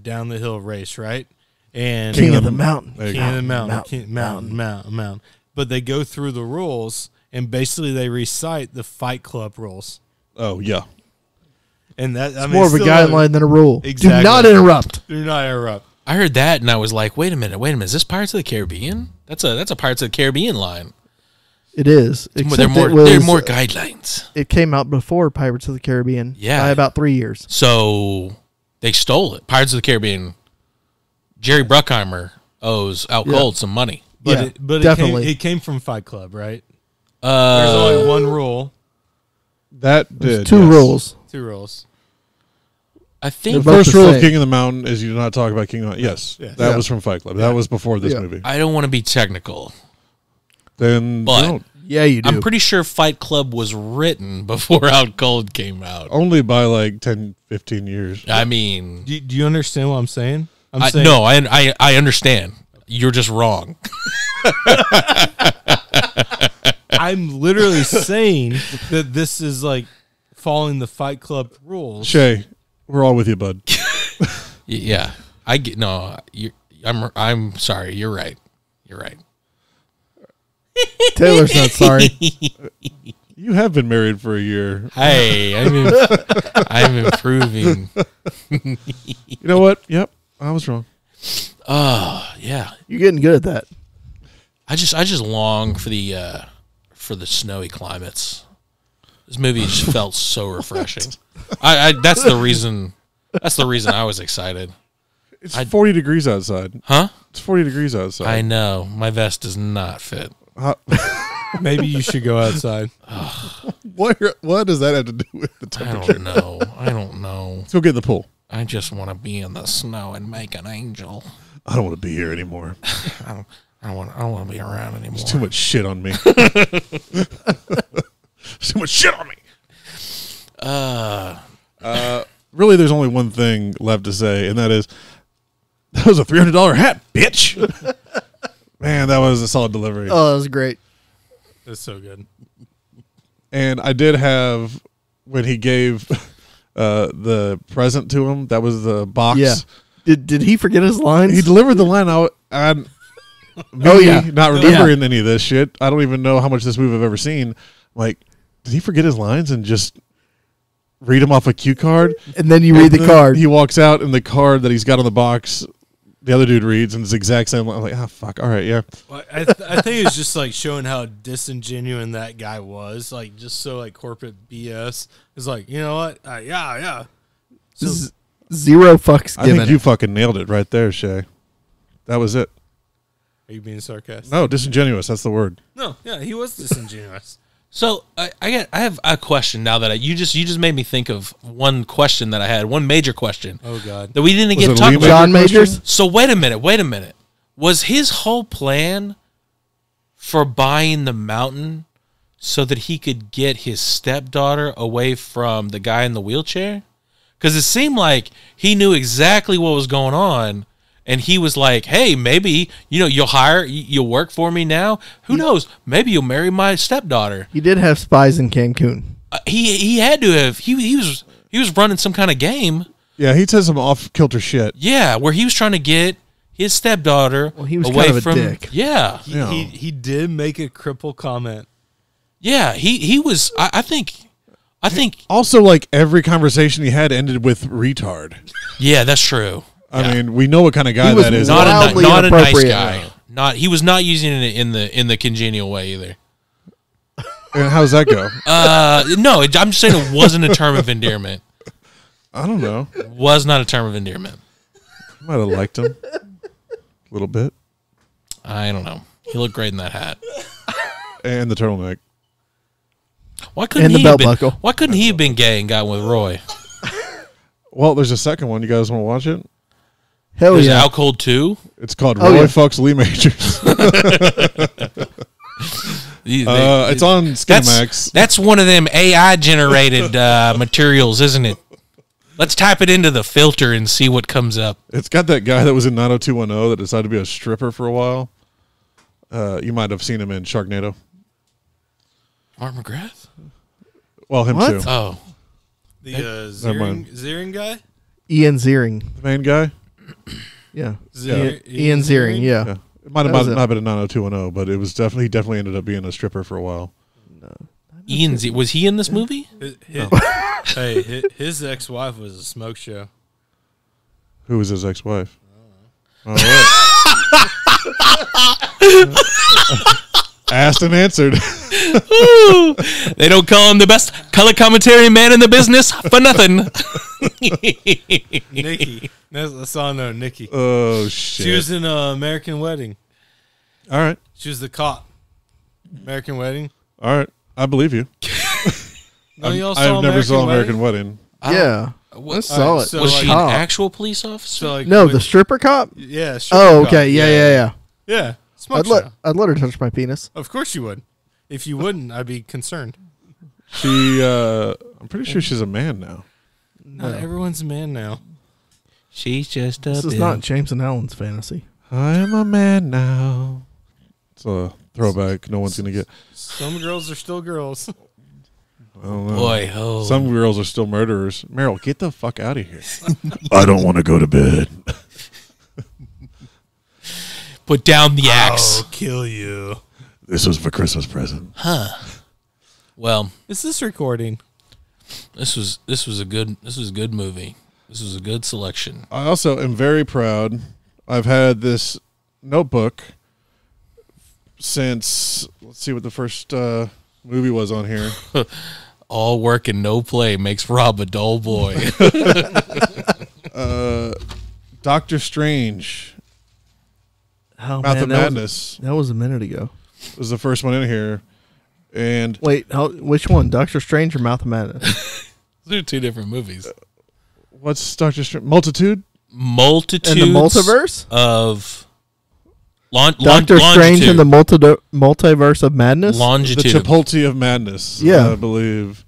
[SPEAKER 4] down the hill race, right? And
[SPEAKER 5] King of the Mountain.
[SPEAKER 2] There you
[SPEAKER 4] King
[SPEAKER 2] go.
[SPEAKER 4] of the mountain,
[SPEAKER 5] Mountain,
[SPEAKER 4] mountain. But they go through the rules and basically they recite the Fight Club rules.
[SPEAKER 2] Oh, yeah.
[SPEAKER 4] And that
[SPEAKER 5] It's more of a guideline than a rule.
[SPEAKER 4] Exactly.
[SPEAKER 5] Do not interrupt.
[SPEAKER 4] Do not interrupt.
[SPEAKER 3] I heard that and I was like, wait a minute, is this Pirates of the Caribbean? That's a Pirates of the Caribbean line.
[SPEAKER 5] It is.
[SPEAKER 3] They're
[SPEAKER 5] Except
[SPEAKER 3] more guidelines.
[SPEAKER 5] It came out before Pirates of the Caribbean.
[SPEAKER 3] Yeah.
[SPEAKER 5] By about 3 years.
[SPEAKER 3] So they stole it. Pirates of the Caribbean. Jerry Bruckheimer owes Out Cold some money.
[SPEAKER 4] But
[SPEAKER 5] Yeah,
[SPEAKER 4] it
[SPEAKER 5] definitely.
[SPEAKER 4] It came from Fight Club, right? There's only one rule,
[SPEAKER 2] That
[SPEAKER 5] There's
[SPEAKER 2] did.
[SPEAKER 5] two
[SPEAKER 2] yes.
[SPEAKER 5] rules.
[SPEAKER 4] 2 rules.
[SPEAKER 3] I
[SPEAKER 5] They're
[SPEAKER 3] think
[SPEAKER 5] both
[SPEAKER 2] First
[SPEAKER 5] the
[SPEAKER 2] rule of
[SPEAKER 5] same.
[SPEAKER 2] King of the Mountain is you do not talk about King of the Mountain. Yes.
[SPEAKER 4] Yeah.
[SPEAKER 2] That
[SPEAKER 5] Yeah.
[SPEAKER 2] was from Fight Club. That was before this
[SPEAKER 5] Yeah.
[SPEAKER 2] movie.
[SPEAKER 3] I don't want to be technical.
[SPEAKER 2] Then
[SPEAKER 3] But-
[SPEAKER 2] don't.
[SPEAKER 5] Yeah, you do.
[SPEAKER 3] I'm pretty sure Fight Club was written before Out Cold came out.
[SPEAKER 2] Only by like 10, 15 years.
[SPEAKER 3] I mean,
[SPEAKER 4] Do you understand what I'm saying? I'm saying
[SPEAKER 3] no, I understand. You're just wrong.
[SPEAKER 4] I'm literally saying that this is like following the Fight Club rules.
[SPEAKER 2] Shay, we're all with you, bud.
[SPEAKER 3] Yeah, I get no. I'm sorry. You're right. You're right.
[SPEAKER 5] Taylor's not sorry.
[SPEAKER 2] You have been married for a year.
[SPEAKER 3] Hey, I'm improving.
[SPEAKER 2] You know what? Yep. I was wrong.
[SPEAKER 3] Oh yeah.
[SPEAKER 5] You're getting good at that.
[SPEAKER 3] I just long for the snowy climates. This movie just felt so refreshing. I that's the reason I was excited.
[SPEAKER 2] It's 40 degrees outside.
[SPEAKER 3] Huh?
[SPEAKER 2] It's 40 degrees outside.
[SPEAKER 3] I know. My vest does not fit.
[SPEAKER 4] Maybe you should go outside.
[SPEAKER 2] What does that have to do with the
[SPEAKER 3] I
[SPEAKER 2] temperature?
[SPEAKER 3] don't know. I don't know.
[SPEAKER 2] Let's go get in the pool.
[SPEAKER 3] I just want to be in the snow and make an angel.
[SPEAKER 2] I don't want to be here anymore.
[SPEAKER 3] I don't want to be around anymore.
[SPEAKER 2] There's too much shit on me. There's too much shit on me. Really, there's only one thing left to say, and that is, that was a $300 hat, bitch. Man, that was a solid delivery.
[SPEAKER 5] Oh, that was great.
[SPEAKER 4] That's so good.
[SPEAKER 2] And I did have, when he gave the present to him, that was the box.
[SPEAKER 5] Yeah. Did he forget his lines?
[SPEAKER 2] He delivered the line out. I'm not remembering any of this shit. I don't even know how much this movie I've ever seen. Like, did he forget his lines and just read them off a cue card?
[SPEAKER 5] And then you read the
[SPEAKER 2] then
[SPEAKER 5] card.
[SPEAKER 2] He walks out, and the card that he's got on the box, the other dude reads, and it's the exact same. I'm like, fuck. All right, yeah.
[SPEAKER 4] Well, I think it's just like showing how disingenuous that guy was. Like, just so like corporate BS. It's like, you know what? Yeah. So,
[SPEAKER 5] Zero fucks
[SPEAKER 2] I
[SPEAKER 5] given.
[SPEAKER 2] think you fucking nailed it right there, Shay. That was it.
[SPEAKER 4] are you being sarcastic?
[SPEAKER 2] No, disingenuous. That's the word.
[SPEAKER 4] No, yeah, he was disingenuous.
[SPEAKER 3] So I have a question now that you just made me think of one question that I had, one major question
[SPEAKER 4] Oh God.
[SPEAKER 3] that we didn't
[SPEAKER 2] Was
[SPEAKER 3] get
[SPEAKER 2] it
[SPEAKER 3] to
[SPEAKER 2] a
[SPEAKER 3] talk
[SPEAKER 2] Lee
[SPEAKER 3] about.
[SPEAKER 5] John
[SPEAKER 2] Major
[SPEAKER 5] Majors?
[SPEAKER 2] question?
[SPEAKER 3] So wait a minute. Was his whole plan for buying the mountain so that he could get his stepdaughter away from the guy in the wheelchair? Because it seemed like he knew exactly what was going on, and he was like, "Hey, maybe you'll work for me now. Who knows? Maybe you'll marry my stepdaughter."
[SPEAKER 5] He did have spies in Cancun.
[SPEAKER 3] He had to have. He was running some kind of game.
[SPEAKER 2] Yeah, he said some off-kilter shit.
[SPEAKER 3] Yeah, where he was trying to get his stepdaughter
[SPEAKER 5] He was
[SPEAKER 3] away
[SPEAKER 5] kind of a
[SPEAKER 3] from.
[SPEAKER 5] dick.
[SPEAKER 3] Yeah,
[SPEAKER 2] Yeah.
[SPEAKER 4] He did make a cripple comment.
[SPEAKER 3] yeah. He was. I think.
[SPEAKER 2] Also, like, every conversation he had ended with retard.
[SPEAKER 3] Yeah, that's true.
[SPEAKER 2] I mean, we know what kind of guy
[SPEAKER 5] He was
[SPEAKER 2] that is.
[SPEAKER 3] Not
[SPEAKER 5] Wildly
[SPEAKER 3] not a nice
[SPEAKER 5] inappropriate.
[SPEAKER 3] guy. He was not using it in the congenial way either.
[SPEAKER 2] And how's that go?
[SPEAKER 3] No, I'm just saying it wasn't a term of endearment.
[SPEAKER 2] I don't know.
[SPEAKER 3] Was not a term of endearment.
[SPEAKER 2] Might have liked him a little bit.
[SPEAKER 3] I don't know. He looked great in that hat.
[SPEAKER 2] And the turtleneck.
[SPEAKER 3] Why couldn't
[SPEAKER 5] And the
[SPEAKER 3] he
[SPEAKER 5] belt
[SPEAKER 3] have been?
[SPEAKER 5] buckle.
[SPEAKER 3] Why couldn't he have been gay and got with Roy?
[SPEAKER 2] Well, there's a second one. You guys want to watch it?
[SPEAKER 5] Hell
[SPEAKER 3] There's
[SPEAKER 5] yeah.
[SPEAKER 3] Out Cold 2.
[SPEAKER 2] It's called
[SPEAKER 5] Oh,
[SPEAKER 2] Roy
[SPEAKER 5] yeah.
[SPEAKER 2] Fucks Lee Majors. It's on Skinamax.
[SPEAKER 3] That's one of them AI generated materials, isn't it? Let's type it into the filter and see what comes up.
[SPEAKER 2] It's got that guy that was in 90210 that decided to be a stripper for a while. You might have seen him in Sharknado.
[SPEAKER 3] Mark McGrath?
[SPEAKER 2] Well, him
[SPEAKER 5] What?
[SPEAKER 2] too.
[SPEAKER 3] Oh.
[SPEAKER 4] The
[SPEAKER 2] Never mind.
[SPEAKER 4] Ziering guy?
[SPEAKER 5] Ian Ziering.
[SPEAKER 2] The main guy?
[SPEAKER 5] Yeah.
[SPEAKER 4] Ziering-
[SPEAKER 5] Ian Ziering. Yeah.
[SPEAKER 2] Yeah. It might have
[SPEAKER 5] That was
[SPEAKER 2] not been a 90210, but it was he definitely ended up being a stripper for a while.
[SPEAKER 3] Ian Z. Was he in this movie?
[SPEAKER 4] Hey, his ex-wife was a smoke show.
[SPEAKER 2] Who was his ex-wife? All right. Asked and answered.
[SPEAKER 3] Ooh, they don't call him the best color commentary man in the business for nothing.
[SPEAKER 4] Nikki. That's all I know, Nikki.
[SPEAKER 2] Oh, shit.
[SPEAKER 4] She was in American Wedding.
[SPEAKER 2] All right.
[SPEAKER 4] She was the cop. American Wedding.
[SPEAKER 2] All right. I believe you.
[SPEAKER 4] No, y'all saw
[SPEAKER 2] I've never saw American
[SPEAKER 4] Wedding?
[SPEAKER 2] Wedding.
[SPEAKER 5] Yeah.
[SPEAKER 3] What-
[SPEAKER 5] I saw it.
[SPEAKER 4] so
[SPEAKER 3] Was
[SPEAKER 4] like-
[SPEAKER 3] she an
[SPEAKER 5] Cop.
[SPEAKER 3] actual police officer?
[SPEAKER 4] So like
[SPEAKER 5] No,
[SPEAKER 4] when-
[SPEAKER 5] the stripper cop?
[SPEAKER 4] yeah. stripper
[SPEAKER 5] Oh,
[SPEAKER 4] cop.
[SPEAKER 5] okay. Yeah.
[SPEAKER 4] Yeah. Smoke
[SPEAKER 5] I'd
[SPEAKER 4] show.
[SPEAKER 5] let her touch my penis.
[SPEAKER 4] Of course you would. If you wouldn't, I'd be concerned.
[SPEAKER 2] I'm pretty sure she's a man now.
[SPEAKER 4] Not everyone's a man now.
[SPEAKER 3] She's just a
[SPEAKER 5] This is
[SPEAKER 3] bill.
[SPEAKER 5] not James and Allen's fantasy.
[SPEAKER 2] I am a man now. It's a throwback no one's going to get.
[SPEAKER 4] Some girls are still girls.
[SPEAKER 2] I don't know.
[SPEAKER 3] Boy, oh.
[SPEAKER 2] Some girls are still murderers. Meryl, get the fuck out of here. I don't want to go to bed.
[SPEAKER 3] Put down the axe.
[SPEAKER 4] I'll kill you.
[SPEAKER 2] This was for Christmas present.
[SPEAKER 3] Well,
[SPEAKER 4] Is this recording?
[SPEAKER 3] this was a good movie. This was a good selection.
[SPEAKER 2] I also am very proud. I've had this notebook since, let's see what the first movie was on here.
[SPEAKER 3] All work and no play makes Rob a dull boy.
[SPEAKER 2] Doctor Strange,
[SPEAKER 5] Oh,
[SPEAKER 2] Mouth
[SPEAKER 5] man,
[SPEAKER 2] of
[SPEAKER 5] that was-
[SPEAKER 2] Madness
[SPEAKER 5] That was a minute ago.
[SPEAKER 2] was the first one in here. And
[SPEAKER 5] Wait, which one? Doctor Strange or Mouth of Madness?
[SPEAKER 3] They're two different movies.
[SPEAKER 2] what's Doctor Strange? Multitude?
[SPEAKER 3] Multitudes
[SPEAKER 5] In the multiverse?
[SPEAKER 3] of
[SPEAKER 5] Doctor Strange in the multiverse of madness?
[SPEAKER 2] The
[SPEAKER 3] longitude.
[SPEAKER 2] Chipotle of Madness,
[SPEAKER 5] Yeah.
[SPEAKER 2] I believe.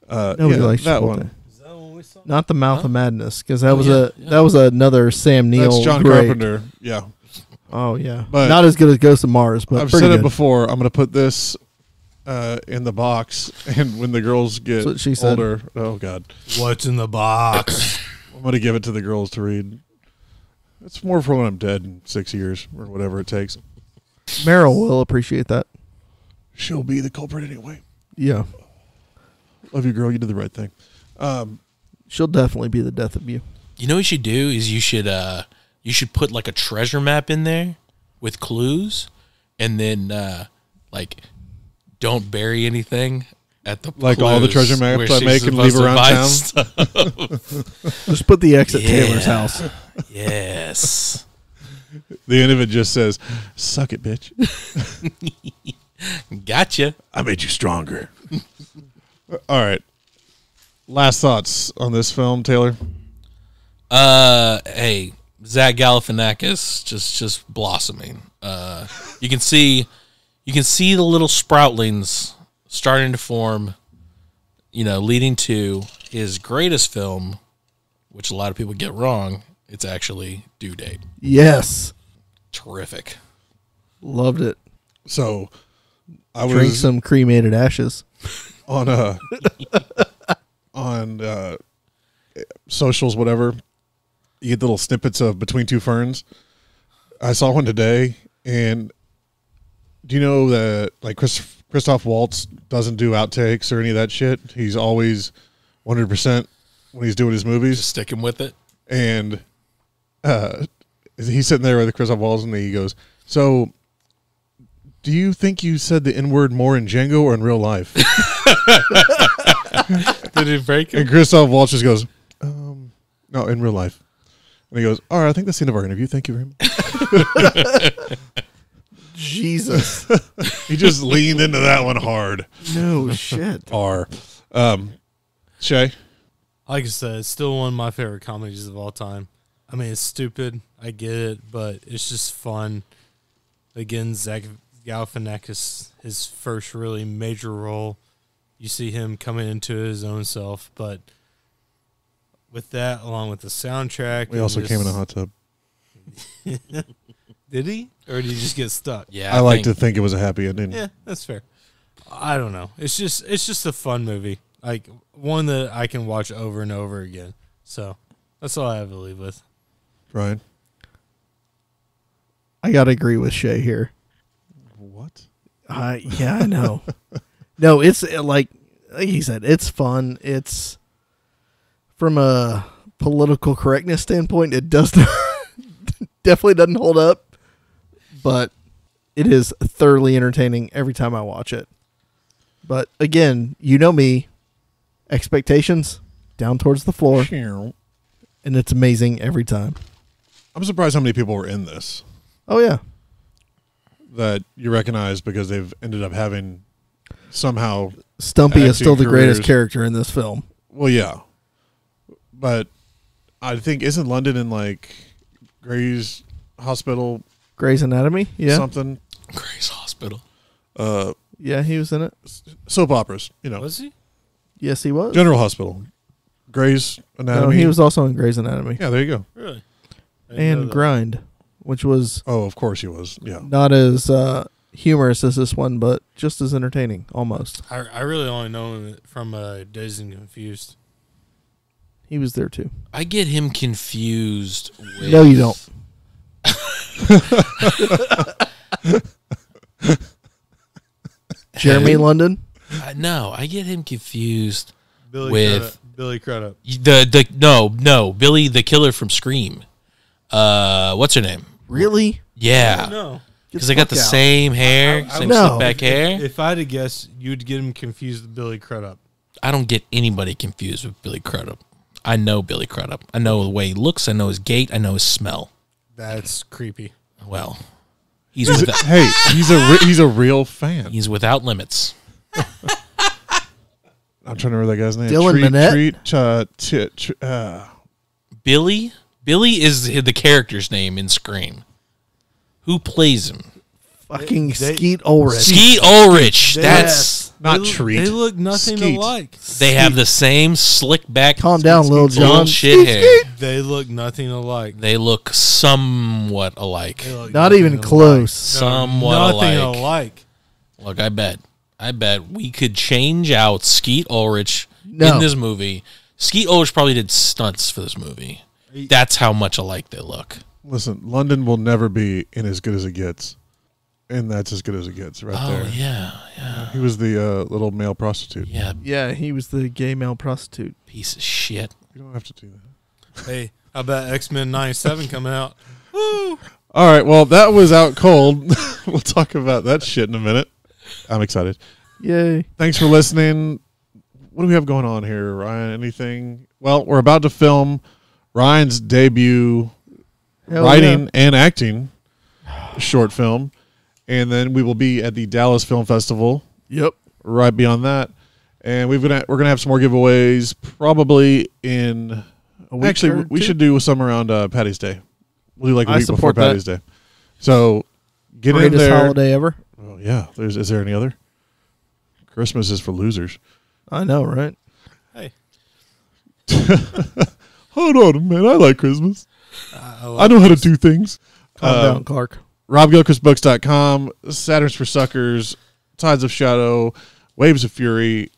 [SPEAKER 5] Nobody likes
[SPEAKER 2] that
[SPEAKER 5] Chipotle.
[SPEAKER 2] one.
[SPEAKER 4] Is that one we saw?
[SPEAKER 5] Not the Mouth of Madness, because that
[SPEAKER 3] Oh,
[SPEAKER 5] was
[SPEAKER 3] yeah,
[SPEAKER 5] that was another Sam Neill.
[SPEAKER 2] That's John
[SPEAKER 5] great.
[SPEAKER 2] Carpenter. Yeah.
[SPEAKER 5] Oh yeah,
[SPEAKER 2] But-
[SPEAKER 5] not as good as Ghost of Mars, but
[SPEAKER 2] I've
[SPEAKER 5] pretty
[SPEAKER 2] said
[SPEAKER 5] good.
[SPEAKER 2] it before. I'm going to put this in the box, and when the girls get
[SPEAKER 5] That's what she said.
[SPEAKER 2] older, oh God,
[SPEAKER 4] What's in the box?
[SPEAKER 2] I'm going to give it to the girls to read. It's more for when I'm dead in 6 years or whatever it takes.
[SPEAKER 5] Meryl will appreciate that.
[SPEAKER 2] She'll be the culprit anyway.
[SPEAKER 5] Yeah,
[SPEAKER 2] Love you, girl. You did the right thing.
[SPEAKER 5] she'll definitely be the death of you.
[SPEAKER 3] You know what you should do is you should put like a treasure map in there with clues, and then like don't bury anything at the
[SPEAKER 2] Like all the
[SPEAKER 3] clues
[SPEAKER 2] treasure maps
[SPEAKER 3] where
[SPEAKER 2] I
[SPEAKER 3] she's
[SPEAKER 2] make and
[SPEAKER 3] supposed
[SPEAKER 2] leave
[SPEAKER 3] to
[SPEAKER 2] around
[SPEAKER 3] buy
[SPEAKER 2] town?
[SPEAKER 3] stuff.
[SPEAKER 5] Just put the X at
[SPEAKER 3] Yeah.
[SPEAKER 5] Taylor's house.
[SPEAKER 3] Yes.
[SPEAKER 2] The end of it just says, "Suck it, bitch.
[SPEAKER 3] Gotcha.
[SPEAKER 2] I made you stronger." All right. Last thoughts on this film, Taylor?
[SPEAKER 3] Hey, Zach Galifianakis just blossoming. You can see the little sproutlings starting to form, leading to his greatest film, which a lot of people get wrong. It's actually Due Date.
[SPEAKER 5] Yes,
[SPEAKER 3] Terrific.
[SPEAKER 5] loved it.
[SPEAKER 2] So I
[SPEAKER 5] Drink
[SPEAKER 2] was
[SPEAKER 5] some cremated ashes.
[SPEAKER 2] on socials, whatever. You get little snippets of Between Two Ferns. I saw one today, and do you know that like Christoph Waltz doesn't do outtakes or any of that shit? He's always 100% when he's doing his movies.
[SPEAKER 3] Just sticking with it.
[SPEAKER 2] And he's sitting there with Christoph Waltz, and he goes, "So, do you think you said the N-word more in Django or in real life?"
[SPEAKER 3] Did it break him?
[SPEAKER 2] And Christoph Waltz just goes, "No, in real life." And he goes, "All right, I think that's the end of our interview. Thank you very much."
[SPEAKER 5] Jesus,
[SPEAKER 2] He just leaned into that one hard.
[SPEAKER 5] no shit.
[SPEAKER 2] Shay?
[SPEAKER 4] Like I said, it's still one of my favorite comedies of all time. I mean, it's stupid. I get it, but it's just fun. Again, Zach Galifianakis, his first really major role. You see him coming into his own self, but with that, along with the soundtrack,
[SPEAKER 2] We also came in a hot tub.
[SPEAKER 4] Did he, or did he just get stuck?
[SPEAKER 3] Yeah,
[SPEAKER 2] I like to think it was a happy ending.
[SPEAKER 4] Yeah, that's fair. I don't know. It's just a fun movie, like one that I can watch over and over again. So that's all I have to leave with.
[SPEAKER 2] Ryan?
[SPEAKER 5] I gotta agree with Shay here.
[SPEAKER 2] What?
[SPEAKER 5] Yeah, I know. No, it's like he said, it's fun. It's from a political correctness standpoint, it does not definitely doesn't hold up, but it is thoroughly entertaining every time I watch it. But again, you know me, expectations down towards the floor, and it's amazing every time.
[SPEAKER 2] I'm surprised how many people were in this
[SPEAKER 5] Oh yeah,
[SPEAKER 2] that you recognize because they've ended up having somehow.
[SPEAKER 5] Stumpy is
[SPEAKER 2] Acting
[SPEAKER 5] still the greatest
[SPEAKER 2] careers.
[SPEAKER 5] character in this film.
[SPEAKER 2] Well, yeah, but I think isn't London in like Gray's Hospital
[SPEAKER 5] Grey's Anatomy, yeah,
[SPEAKER 2] something
[SPEAKER 3] Grace Hospital.
[SPEAKER 5] yeah, he was in it.
[SPEAKER 2] soap operas? You know,
[SPEAKER 4] Was he?
[SPEAKER 5] Yes, he was.
[SPEAKER 2] General Hospital, Gray's Anatomy.
[SPEAKER 5] No, he was also in Grey's Anatomy
[SPEAKER 2] Yeah, there you go.
[SPEAKER 4] Really? I didn't know
[SPEAKER 5] and
[SPEAKER 4] that.
[SPEAKER 5] Grind, which was
[SPEAKER 2] Oh, of course he was. Yeah,
[SPEAKER 5] not as humorous as this one, but just as entertaining, almost.
[SPEAKER 4] I really only know him from Dazed and Confused.
[SPEAKER 5] He was there too.
[SPEAKER 3] I get him confused with...
[SPEAKER 5] No, you don't. Jeremy London.
[SPEAKER 3] No, I get him confused
[SPEAKER 4] Billy
[SPEAKER 3] with
[SPEAKER 4] Billy Crudup.
[SPEAKER 3] no, Billy the Killer from Scream. What's her name?
[SPEAKER 5] Really?
[SPEAKER 3] Yeah.
[SPEAKER 4] No.
[SPEAKER 3] Because they got the
[SPEAKER 5] fuck out.
[SPEAKER 3] same hair, same
[SPEAKER 5] No.
[SPEAKER 3] slick back hair.
[SPEAKER 4] If I had to guess, you'd get him confused with Billy Crudup.
[SPEAKER 3] I don't get anybody confused with Billy Crudup. I know Billy Crudup. I know the way he looks. I know his gait. I know his smell.
[SPEAKER 4] That's creepy.
[SPEAKER 3] Well, he's without,
[SPEAKER 2] Hey, he's a real fan.
[SPEAKER 3] he's without limits.
[SPEAKER 2] I'm trying to remember that guy's name.
[SPEAKER 5] Dylan Minnette?
[SPEAKER 3] Billy is the character's name in Scream. Who plays him?
[SPEAKER 5] Fucking Skeet Ulrich.
[SPEAKER 3] Skeet Ulrich. That's
[SPEAKER 2] Not
[SPEAKER 4] they,
[SPEAKER 2] Treat.
[SPEAKER 4] They look nothing
[SPEAKER 2] Skeet.
[SPEAKER 4] alike.
[SPEAKER 3] they have the same slick back.
[SPEAKER 5] Calm down, Lil Jon.
[SPEAKER 3] bullshit hair.
[SPEAKER 4] They look nothing alike.
[SPEAKER 3] They look somewhat alike.
[SPEAKER 4] They look
[SPEAKER 5] Not
[SPEAKER 4] nothing
[SPEAKER 5] even
[SPEAKER 4] alike.
[SPEAKER 5] close.
[SPEAKER 3] Somewhat
[SPEAKER 4] Nothing
[SPEAKER 3] alike.
[SPEAKER 4] alike.
[SPEAKER 3] Look, I bet we could change out Skeet Ulrich
[SPEAKER 5] No.
[SPEAKER 3] in this movie. Skeet Ulrich probably did stunts for this movie. That's how much alike they look.
[SPEAKER 2] Listen, London will never be in As Good as It Gets. And that's As Good as It Gets right
[SPEAKER 3] Oh,
[SPEAKER 2] there.
[SPEAKER 3] yeah.
[SPEAKER 2] He was the little male prostitute.
[SPEAKER 3] Yeah,
[SPEAKER 5] Yeah, he was the gay male prostitute.
[SPEAKER 3] piece of shit.
[SPEAKER 2] You don't have to do that.
[SPEAKER 4] Hey, how about X-Men 97 coming out?
[SPEAKER 2] All right, well, that was out cold. We'll talk about that shit in a minute. I'm excited.
[SPEAKER 5] Yay.
[SPEAKER 2] Thanks for listening. What do we have going on here, Ryan? Anything? Well, we're about to film Ryan's debut
[SPEAKER 5] Hell
[SPEAKER 2] writing and acting short film. And then we will be at the Dallas Film Festival
[SPEAKER 5] Yep.
[SPEAKER 2] right beyond that. And we're gonna have some more giveaways probably in
[SPEAKER 5] A week
[SPEAKER 2] actually
[SPEAKER 5] or
[SPEAKER 2] we
[SPEAKER 5] two?
[SPEAKER 2] should do some around Patty's Day. We'll do like a
[SPEAKER 5] I
[SPEAKER 2] week before
[SPEAKER 5] support that.
[SPEAKER 2] Patty's Day. So get in
[SPEAKER 5] Greatest
[SPEAKER 2] there.
[SPEAKER 5] holiday ever.
[SPEAKER 2] Oh yeah. Is there any other? Christmas is for losers.
[SPEAKER 5] I know, right?
[SPEAKER 4] Hey,
[SPEAKER 2] Hold on, man. I like Christmas.
[SPEAKER 4] I
[SPEAKER 2] I know how to do things.
[SPEAKER 5] Calm down, Clark.
[SPEAKER 2] RobGilchristBooks.com, Saturn's for Suckers, Tides of Shadow, Waves of Fury,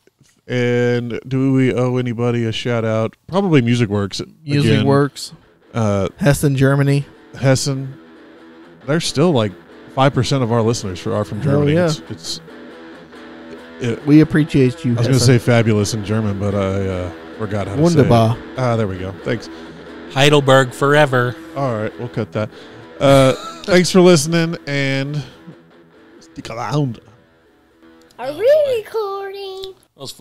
[SPEAKER 2] and do we owe anybody a shout out? Probably Music Works.
[SPEAKER 5] Music
[SPEAKER 2] again.
[SPEAKER 5] Works. Hessen, Germany.
[SPEAKER 2] Hessen. They're still like 5% of our listeners are from
[SPEAKER 5] Hell
[SPEAKER 2] Germany.
[SPEAKER 5] yeah.
[SPEAKER 2] It,
[SPEAKER 5] We appreciate you.
[SPEAKER 2] I was going to say fabulous in German, but I forgot how to
[SPEAKER 5] Wunderbar.
[SPEAKER 2] say it. There we go. Thanks.
[SPEAKER 3] Heidelberg forever.
[SPEAKER 2] All right, we'll cut that. Thanks for listening, and stick around.
[SPEAKER 7] Are we recording?
[SPEAKER 3] That was fun.